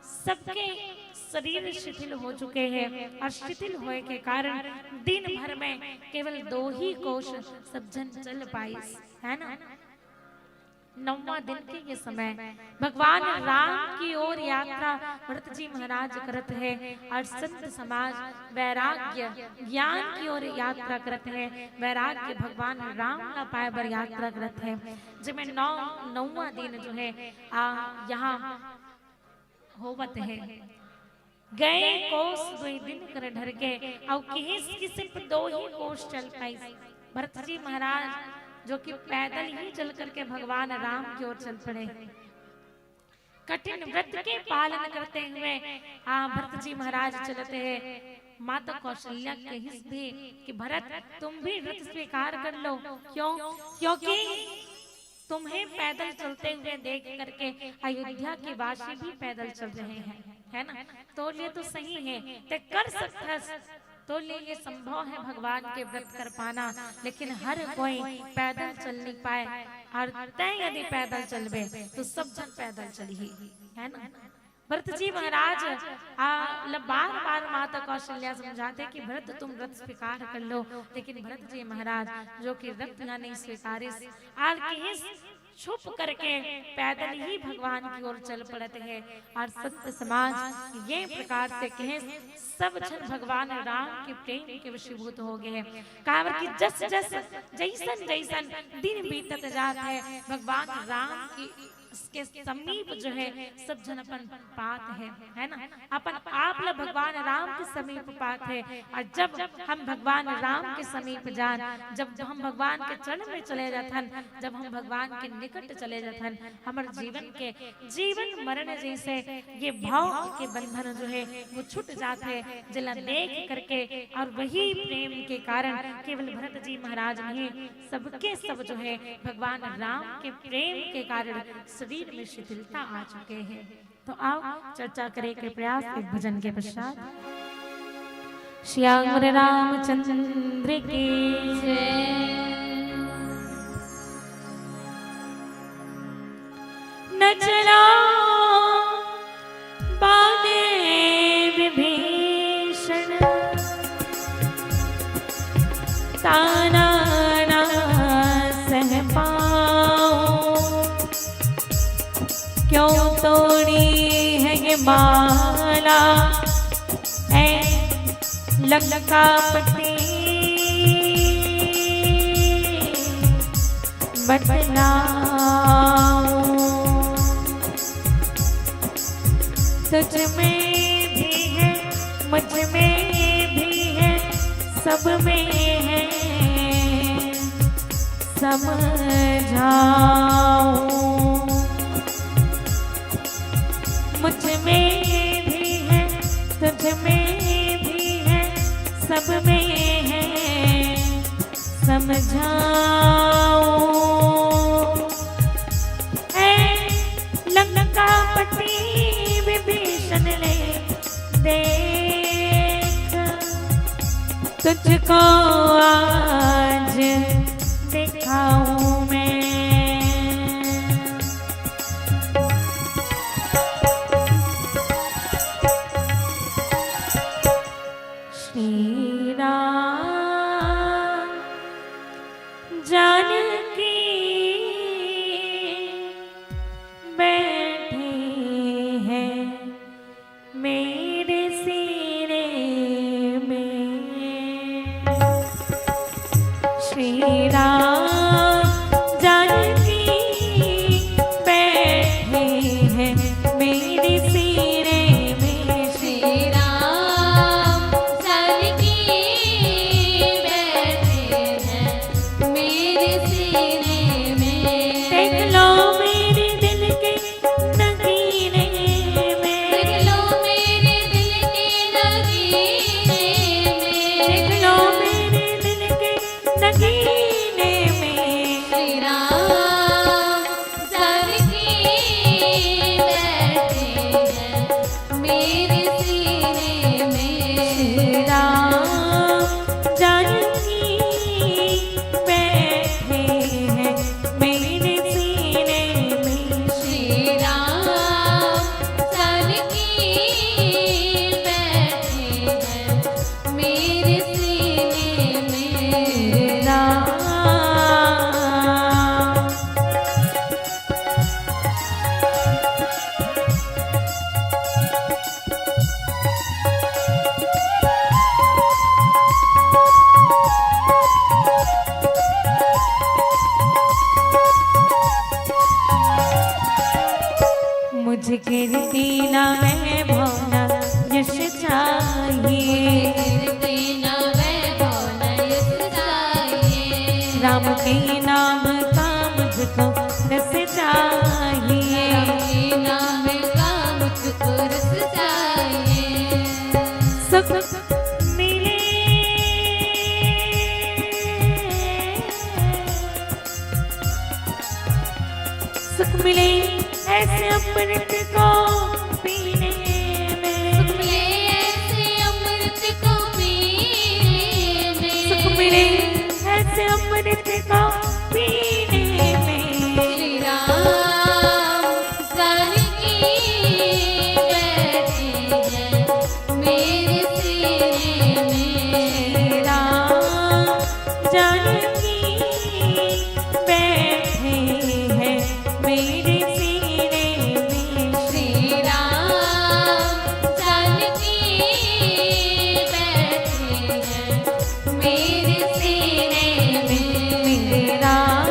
सबके शरीर शिथिल हो चुके हैं, और शिथिल होए के कारण दिन भर में केवल 2 ही कोश सब जन चल पाई है ना। 9वां दिन के ये समय भगवान राम की ओर यात्रा भरत जी महाराज करते हैं, और संत समाज वैराग्य ज्ञान की ओर यात्रा करते हैं, वैराग्य भगवान राम ना पाए बर यात्रा करते हैं। जिसमें 9वां दिन जो है यहाँ होवत है गए कोस 2 दिन कर ढर के, और किसी सिर्फ 2 ही कोस चल पाई। भरत जी महाराज जो कि पैदल ही चल करके भगवान राम की ओर चल पड़े। कठिन व्रत के पालन करते हुए भरत जी महाराज चलते हैं। माता कौशल्या कही भी कि भरत तुम भी व्रत स्वीकार कर लो, क्यों? क्योंकि तुम्हें पैदल चलते हुए देख करके अयोध्या के वासी भी पैदल चल रहे हैं, है ना। तो ये तो सही है, ते कर सकता तो ये संभव है भगवान के व्रत कर पाना, लेकिन हर कोई पैदल चल नहीं पाए, और तय यदि पैदल चलबे तो सब जन पैदल चली है ना। भरत जी महाराज बार बार माता कौशल्या समझाते कि भरत तुम व्रत स्वीकार कर लो, लेकिन भरत जी महाराज जो कि व्रत ना नहीं स्वीकारे छुप करके पैदल ही भगवान की ओर चल पड़ते हैं। और संत समाज ये प्रकार से कहे सब जन भगवान राम के प्रेम के वशीभूत हो गए हैं। कहावत कि जस जस जैसन जैसन दिन बीतत जात है भगवान राम की के समीप जो है सब जन अपन पात है ना। अपन आप ला भगवान राम के समीप पात है, और जब हम भगवान राम के समीप जान, जब हम भगवान के चरण में चले जाथन, जब हम भगवान के निकट चले जाथन, हमारे जीवन के जीवन मरण जैसे ये भाव के बंधन जो है वो छूट जाते हैं जिला देख करके। और वही प्रेम के कारण केवल भरत जी महाराज नहीं, सबके सब जो है भगवान राम के प्रेम के कारण शरीर में शिथिलता आ चुके हैं। तो आओ चर्चा करें के प्रयास एक भजन के पश्चात। श्याम रामचंद्र की जय। न चला बाने विभीषण ताना ना सह पाऊं, क्यों तोड़ी है ये माला ऐ लंकापति बतलाऊं। तुझ में भी है, मुझ में भी है, सब में है, समझाऊं। मुझ में भी है, तुझ में भी है, सब में है, समझाऊं। ऐ लंकापति विभीषण ले देख, तुझको आज दिखाऊं मैं। श्री राम जानकी बैठे हैं मेरे सीने में। श्री राम जानकी बैठे हैं मेरे सीने में। श्री राम जानकी बैठे हैं मेरे सीने में। देख लो मेरे दिल के नगीने में, देख लो मेरे दिल के नगीने में। देख लो मेरे दिल के नगीने में। श्री राम जानकी बैठे हैं मेरे सीने में। श्री राम जानकी बैठे हैं मेरे सीने में। श्री राम जानकी बैठे हैं मेरे सीने में। राम मुझे गिरती ना मैं भावना यश चाहिए। कीर्ति न वैभव न यश चाहिए। राम के नाम का मुझको रस चाहिए। के नाम का मुझको रस चाहिए। सुख मिले सुख मिले ऐसे अमृत को पीने में। मिले ऐसे अमृत को पीने में। सुख मिले ऐसे अमृत को पीने में। श्री राम जानकी बैठे हैं मेरे सीने में। श्री राम जानकी बैठे हैं मेरे सीने में। श्री राम जानकी बैठे हैं मेरे सीने में। मेरे राम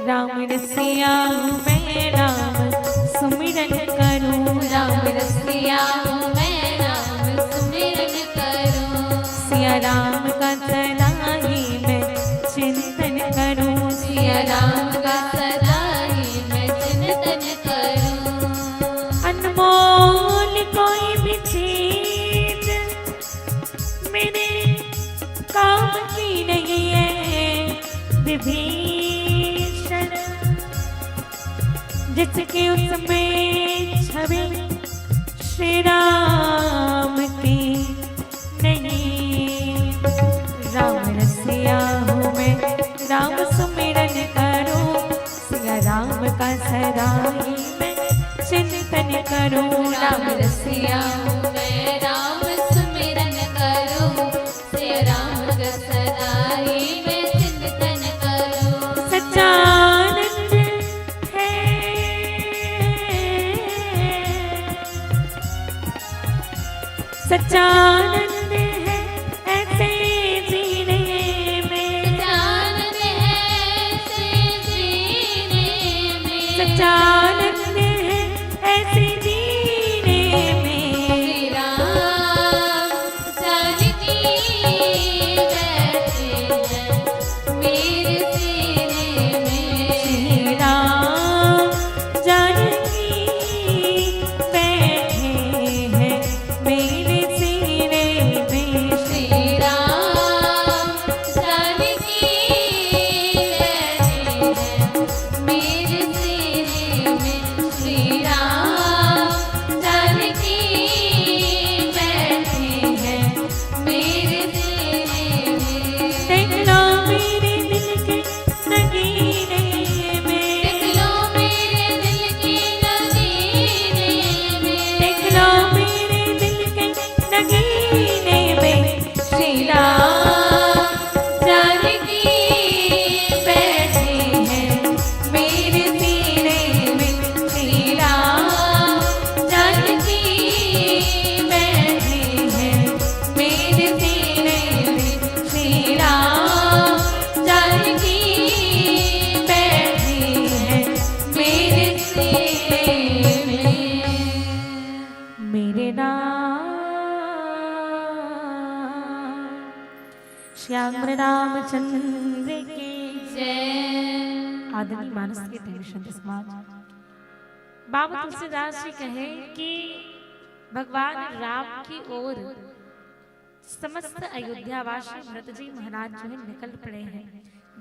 राम रसिया मैं राम सुमिरन करूं। राम रसिया हूँ मैं राम सुमिरन करूं। सिया राम का सदा ही मैं चिंतन करूं। सिया राम का सदा ही मैं चिंतन करूं। अनमोल कोई भी चीज मेरे काम की नहीं है विभीषण। जिसके उसमें छवि श्री राम की नहीं। राम रसिया हूँ मैं, राम सुमिरन करूँ, सिया राम का सदा ही मैं चिंतन करूँ। राम रसिया हूँ मैं, राम सुमिरन करूँ, सिया राम का सदा ही मैं चिंतन करूँ। सच्चानंद है, सच्चानंद है ऐसे जीने में, सच्चानंद है ऐसे जीने में, सच्चानंद है ऐसे जीने में। श्री राम जानकी बैठे हैं मेरे सीने में, श्री राम जानकी बैठे हैं मेरे सीने में। श्री राम जानकी बैठे हैं मेरे सीने में, श्री राम जानकी बैठे हैं मेरे सीने में। देख लो मेरे दिल के नगीने में, देख लो मेरे दिल की नगीने में, देख लो मेरे दिल के नगीने में। श्री राम जानकी बैठे हैं मेरे सीने में, श्री राम जानकी बैठे हैं मेरे सीने में, श्री राम जानकी बैठे हैं मेरे सीने में। मेरे नाम श्याम रामचंद्र के जय। आदरणीय मानस के टेलीविजन समाज बाबा तुलसीदास जी कहे कि भगवान राम की ओर समस्त अयोध्यावासी भरत जी महाराज जो है निकल पड़े हैं।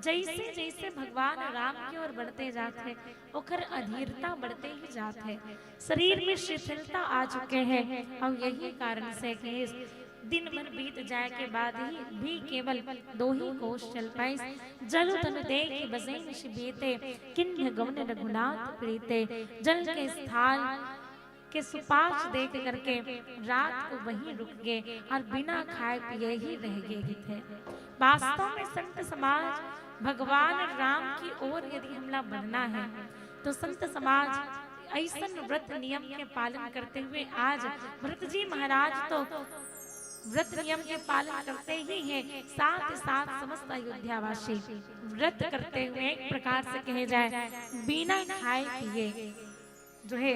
जैसे जैसे भगवान राम की ओर बढ़ते जाते ओकर अधीरता बढ़ते ही जाते, शरीर में शिथिलता आ चुके हैं। और यही कारण से कि दिन भर बीत जाए के बाद ही भी केवल 2 ही कोष चल पाए। जल तन देख बसे निश बीते, किन्ह गवन रघुनाथ प्रीते। जल के स्थान के सुपाच देख करके रात को वहीं रुक गए और बिना खाए पिए ही रह गए थे। वास्तव में संत समाज भगवान राम की ओर यदि हमला बढ़ना है तो संत समाज ऐसा व्रत नियम के पालन करते हुए आज भरत जी महाराज तो व्रत नियम के पालन करते ही हैं, साथ ही साथ समस्त अयोध्यावासी व्रत करते हुए एक प्रकार से कहे जाए बिना खाए पिए जो है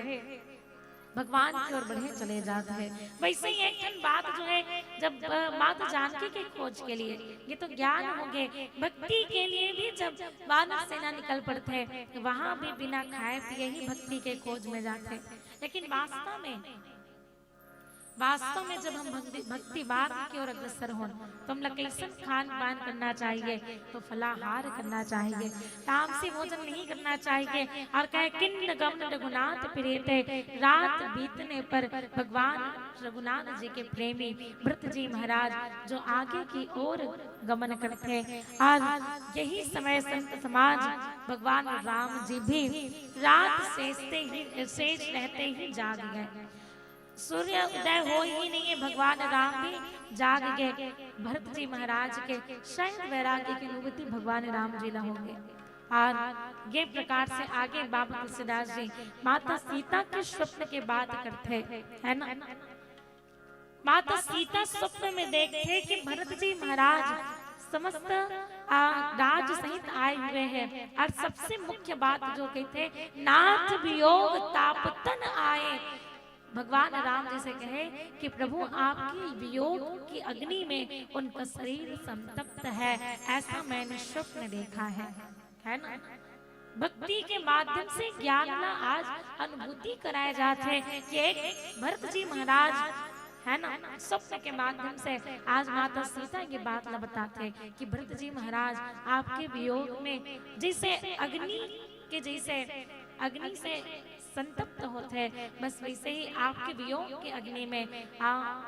भगवान की ओर बढ़े चले जाते हैं। वैसे ही एक बात जो है जब माता जानकी के खोज के लिए ये तो ज्ञान हो गए, भक्ति के लिए भी जब वानर सेना निकल पड़ते हैं वहां भी बिना खाए पिए ही भक्ति के खोज में जाते हैं। लेकिन वास्तव में जब हम भक्ति मार्ग की ओर अग्रसर हो तो हम कैसन खान पान करना चाहिए, तो फलाहार करना चाहिए, तामसी भोजन नहीं करना चाहिए। और कहे किन्न गमन रघुनाथ प्रीते, रात बीतने पर भगवान रघुनाथ जी के प्रेमी भरत जी महाराज जो आगे की ओर गमन करते और यही समय संत समाज भगवान राम जी भी रात शेष रहते ही जाग गए। सूर्य उदय हो ही नहीं है, भगवान राम भी जाग गए। भरत जी महाराज के शायद वैराग्य की अनुभूति भगवान राम जी ला होंगे। और ये प्रकार से आगे बाबा तुलसीदास जी माता सीता के स्वप्न के बात करते है ना। माता सीता स्वप्न में देखते कि भरत जी महाराज समस्त राज सहित आए हुए हैं। और सबसे मुख्य बात जो कहते नाथ वियोग तापतन आए। भगवान राम जी से कहे कि प्रभु आपकी वियोग की अग्नि में उनका शरीर संतप्त है, ऐसा मैंने स्वप्न देखा है ना। भक्ति के माध्यम से ज्ञान ना आज अनुभूति कराए जाते हैं कि एक भरत जी महाराज है ना स्वप्न के माध्यम से आज माता सीता ये बात न बताते कि भरत जी महाराज आपके वियोग में जैसे अग्नि से संतप्त होते, बस वैसे ही आपके वियोग के अग्नि में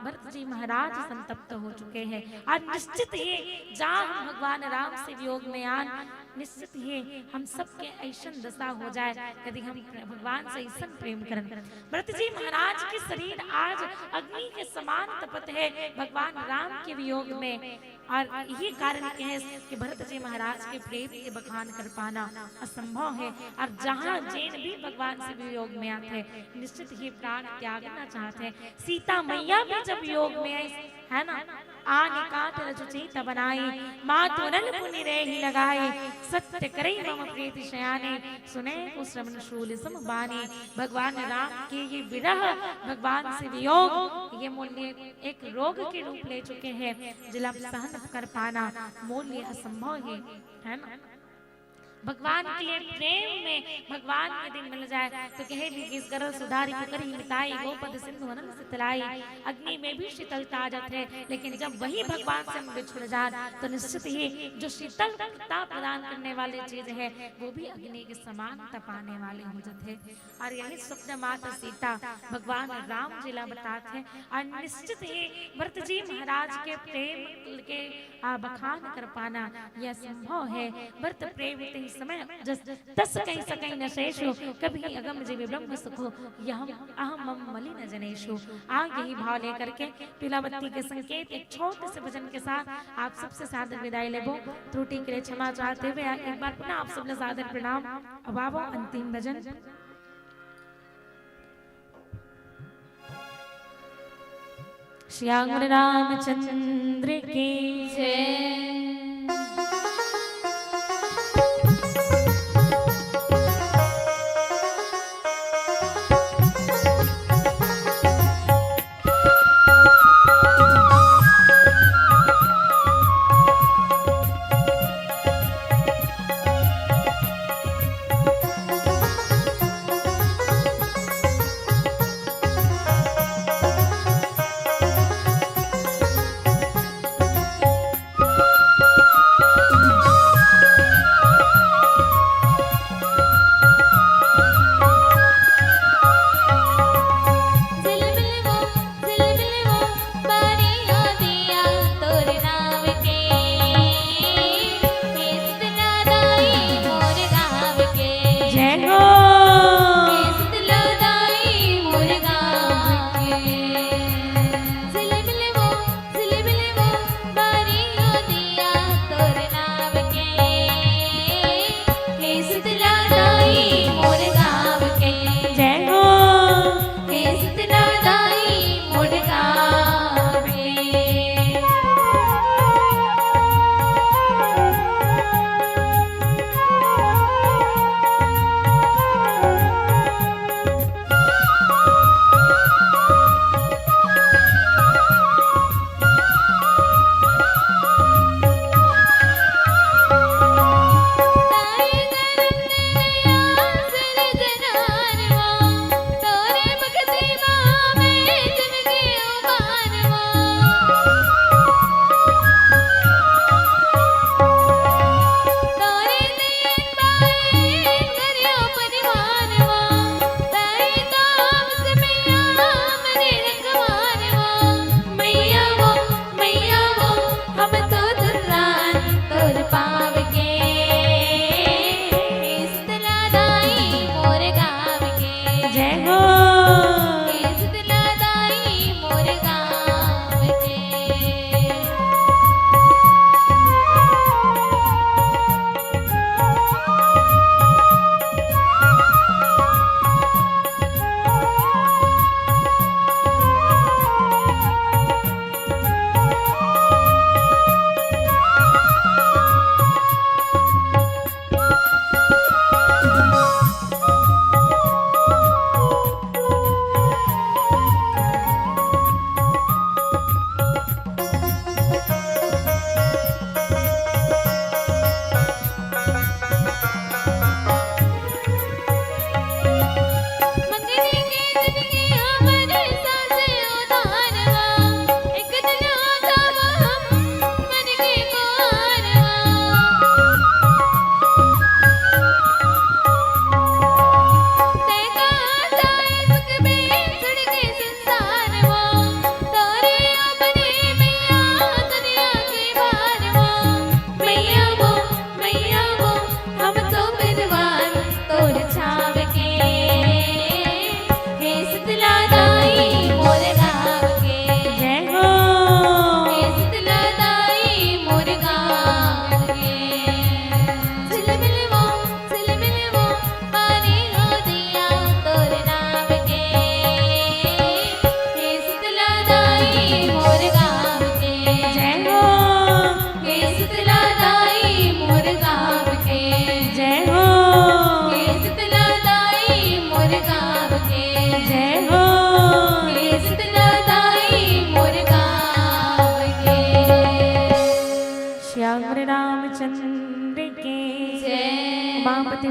भरत जी महाराज संतप्त हो चुके हैं। आज निश्चित ही जहाँ हम भगवान राम से वियोग में आन, निश्चित ही हम सबके ऐसन दशा हो जाए यदि हम भगवान से ऐसन प्रेम करें। भरत जी महाराज के शरीर आज अग्नि के समान तपत है भगवान राम के वियोग में, और यही कारण है कि भरत जी महाराज के प्रेम के बखान कर पाना असंभव है। और जहाँ जैन भी भगवान से वियोग में आते निश्चित ही प्राण त्यागना चाहते। सीता मैया भी जब योग में आई है ना, आने काट रजुचित बनाई, मातु नल पुनि रेहि लगाई, सत्य करे मम प्रीति शयाने, सुने उस श्रवण शूल सम बानी। भगवान राम के ये विरह, भगवान से वियोग, ये मूल्य एक रोग के रूप ले चुके हैं, जिला सहन कर पाना मूल्य असंभव है ना। भगवान के लिए प्रेम में भगवान के दिन मिल जाए तो कहे भी किस गरल सुधारी करी मिताई, गोपद सिंधु अनल शीतलाई। अग्नि में भी शीतलता आ जाते है, लेकिन जब वही भगवान से हम बिछुड़ जाए तो निश्चित ही जो शीतलता प्रदान करने वाली चीज है वो भी अग्नि के समान तपाने वाले हो जाते हैं। और यही स्वप्न माता सीता भगवान राम जिला बताते हैं। और निश्चित ही भरत जी महाराज के प्रेम के बखान कर पाना यह संभव है। भरत प्रेम समय तस कहीं सकई न शेषो, कभी अगम जीव ब्रह्म सुखो, यह अहम मम मलिन जनेशो। आगे ही भाव लेकर के पीलावती के संकेत एक छोटे से भजन के साथ आप सबसे सादर विदाई लेबो। त्रुटि के लिए क्षमा चाहते हुए एक बार पुनः आप सबने सादर प्रणाम। अब आवो अंतिम भजन। श्याम रामचंद्र की जय।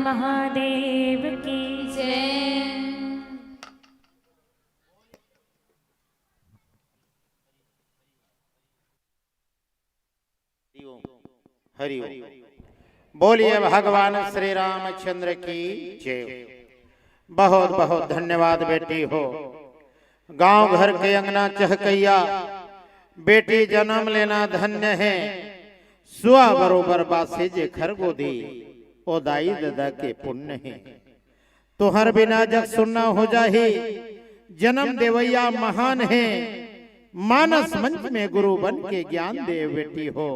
महादेव की जय। हरि ओम। बोलिए भगवान श्री रामचंद्र की जय। बहुत बहुत धन्यवाद बेटी हो। गांव घर के अंगना चहकैया, बेटी जन्म लेना धन्य है। सुआ बरोबर बासे जे खर गोदी, ओ दाई दादा के पुण्य है। तुहर बिना जग सुनना हो जाही, जन्म देवैया महान है। मानस मंच में गुरु बन के ज्ञान दे बेटी हो,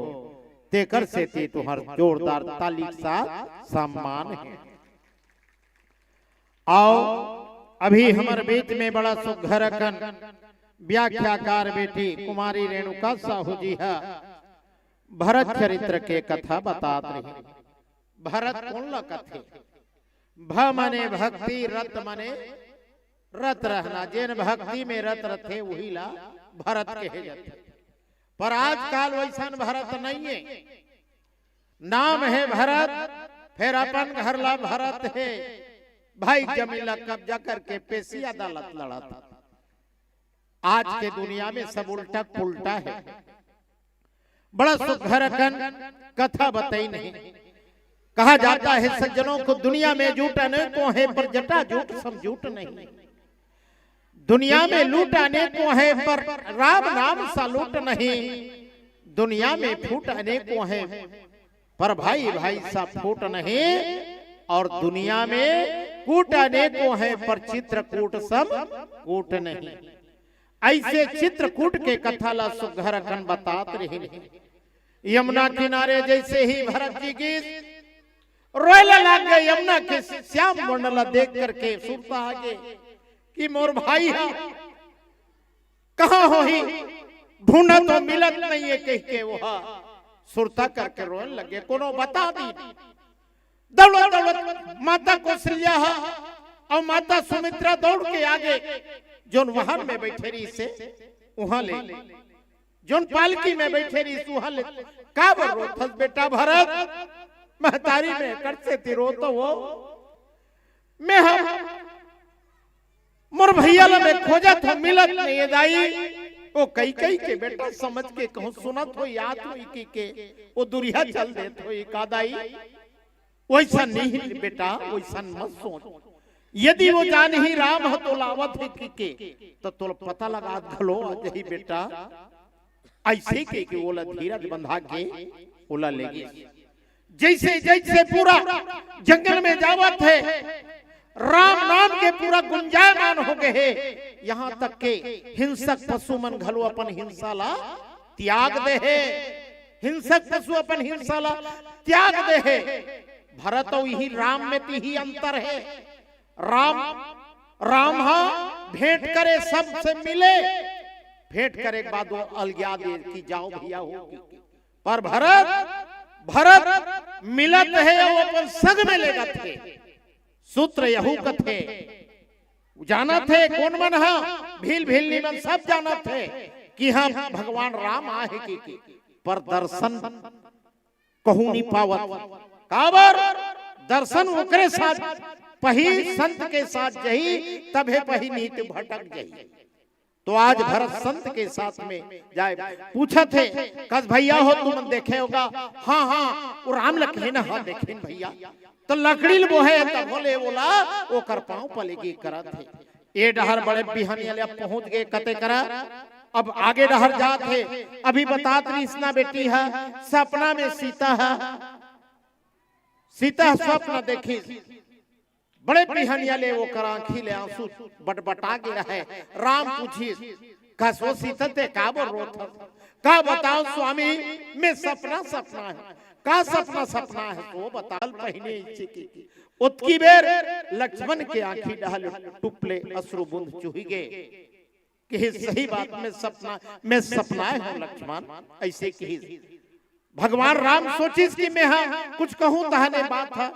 तेकर से ती तुहर जोरदार ताली सा सम्मान है। आओ अभी हमारे बीच में बड़ा सुघर कन व्याख्याकार बेटी कुमारी रेणुका साहू जी है भरत चरित्र के कथा बतात रही। भरत कौन कथे? भ मने भक्ति, रत मने रत रहना। जिन भक्ति में रत रथे वही ला भरत कहे जाते। पर आजकल वैसा भरत नहीं है। नाम है भरत, फिर अपन घर ला भरत है। भाई जमीला कब्जा करके पेशी अदालत लड़ा था। आज के दुनिया में सब उल्टा पुल्टा है। बड़ा सुघर कथा बताई नहीं। कहा जाता है सज्जनों को दुनिया में जूट अनेकों है, पर जटा जूट समझूट नहीं। दुनिया में लूट अनेकों है, पर राम नाम सा लूट नहीं। दुनिया में फूट अनेकों है, पर भाई भाई सा फूट नहीं। और दुनिया में कूट अनेकों है, पर चित्रकूट सब कूट नहीं। ऐसे चित्रकूट के कथा ला सुघर कन बतात रही। यमुना किनारे जैसे ही भरत जी की रोयला लाग गए। यमुना के श्याम मंडला देख करके सुरता आगे कि मोर भाई है कहाँ हो ही, ढूंढा तो मिलत नहीं है कह के वो सुरता करके रोने लगे। कोनो बता दी। दौड़ दौड़ माता कौशल्या और माता सुमित्रा दौड़ के आगे जोन वाहन में बैठे रही से वहां ले, जोन पालकी में बैठे रही से वहां ले। का रो बेटा भरत महतारी में करते ती रो तो वो मैं हम मोर भैया ला में खोजा था मिलत नहीं है दाई। वो कई कई के बेटा समझ के कहूं सुनत हो याद हुई के वो दुरिया चल देत हो का दाई। वैसा नहीं बेटा, वैसा मत सोच। यदि वो जान ही राम हो तो लावत है के तो तुल पता लगा घलो यही बेटा। ऐसे के ओला धीरज बंधा के ओला लेगी। जैसे जैसे पूरा जंगल में जावत है, राम नाम के पूरा गुंजायमान हो गए है। यहाँ तक के हिंसक पशु मन घलो अपन हिंसा ला त्याग दे है। हिंसक पशु अपन हिंसा ला त्याग दे है। भरत और यही राम में ही अंतर है। राम भेंट करे, सबसे मिले, भेंट करे बाद वो अलग्या दे कि जाओ भैया होगी। पर भरत मिलत है वो अपन संग में लेगा थे। सूत्र यहू कथे जाना थे कौन मन हा भील भील निमन सब जाना थे कि हाँ भगवान राम आहे की पर दर्शन कहूं नहीं पावत। काबर दर्शन ओकरे साथ पही संत के साथ जही, तबे पही नीत भटक जही। तो आज भरत संत के साथ में जाए पूछा थे कस भैया हो तुम देखे होगा। हाँ हाँ वो राम लखे ना हाँ देखे भैया। तो लकड़ी बोहे तब बोले बोला वो कर पाँव पलेगी करा थे। ये डहर बड़े बिहानी पहुंच गए कते करा। अब आगे डहर जात है। अभी बतात रही इसना बेटी है सपना में सीता है। सीता स्वप्न देखी बड़े बिहानिया ले वो कर आंखी ले आंसू बटबटा गिरा है। राम पूछी कसो सीता ते का बोल रो था? का बताओ स्वामी मैं सपना है। का सपना है तो बताल पहने इच्छे की। उत्की बेर लक्ष्मण के आंखी डाल टुपले अश्रु बूंद चुही गए कि सही बात में सपना है लक्ष्मण ऐसे की। भगवान राम सोचिस कि मैं हाँ कुछ कहूं तहने बात था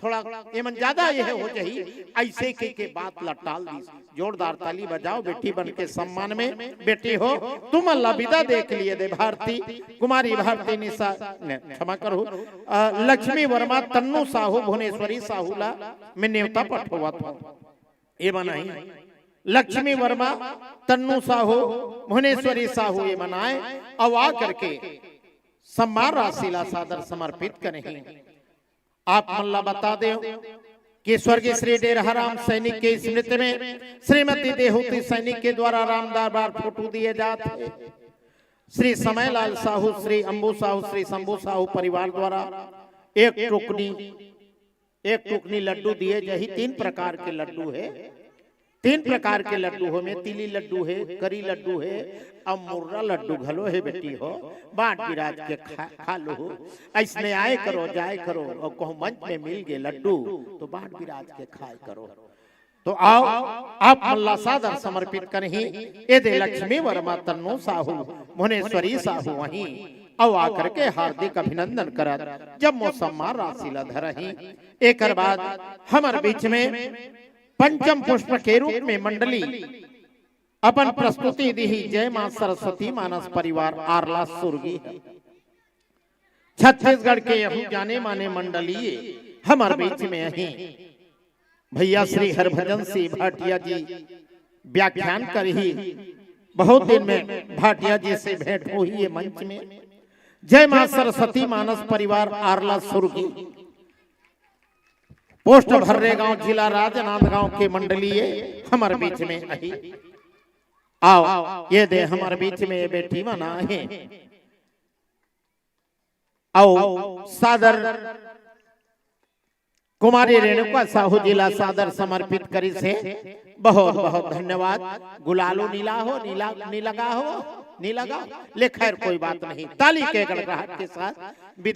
थोड़ा ये मन ज्यादा ये हो जाही ऐसे के बात लटाल दी। जोरदार ताली बजाओ बेटी बन के सम्मान में। बेटी हो तुम अल्लाह विदा देख लिए दे। भारती कुमारी भारती निशा क्षमा करो लक्ष्मी वर्मा तन्नू साहू भुवनेश्वरी साहूला में न्योता पठवा था ये बनाई। लक्ष्मी वर्मा तन्नू साहू भुवनेश्वरी साहू ये बनाए और आ करके सम्मान राशिला सादर समर्पित करें। आप मल्ला बता दे कि स्वर्गीय श्री डेरहराम सैनिक के स्मृति में श्रीमती देहूती सैनिक के द्वारा राम दरबार फोटो दिए जाते। श्री समयलाल साहू, श्री अंबू साहू, श्री शंभू साहू परिवार द्वारा एक टुकनी लड्डू दिए। जही 3 प्रकार के लड्डू है, 3 प्रकार के लड्डू हो में तिली लड्डू है, करी लड्डू है और मुर्रा लड्डू घलो है। बेटी हो बाट विराज के खा लो। ऐसने आए करो जाए करो और कहूँ मंच में मिल गए लड्डू तो बाट विराज के खाए करो। तो आओ आप मल्ला सादर समर्पित करें। ये दे लक्ष्मी वर्मा तन्नू साहू भुवनेश्वरी साहू वहीं और आकर के हार्दिक अभिनंदन करत जब मो सम्मान राशिला धरही। एक बाद हमारे बीच में पंचम पुष्प के रूप में मंडली अपन प्रस्तुति दी। जय मां सरस्वती मानस परिवार आरला सुरगी है। छत्तीसगढ़ के यहू जाने माने मंडली हमारे बीच में यही भैया श्री हरभजन सिंह भाटिया जी व्याख्यान कर ही बहुत दिन में भाटिया जी से भेंट हुई है मंच में। जय मां सरस्वती मानस परिवार आरला सुरगी पोस्ट भर्रे गांव जिला राजनांदगांव के मंडलीय हमारे बीच में आई। आओ ये दे हमारे बीच में बेटी मना है। आओ सादर कुमारी रेणुका साहू जिला सादर समर्पित करी से बहुत बहुत धन्यवाद। गुलालो नीला हो नीला लगा हो नी लगा ले खैर कोई बात नहीं। ताली के गड़गड़ाहट के साथ विदा।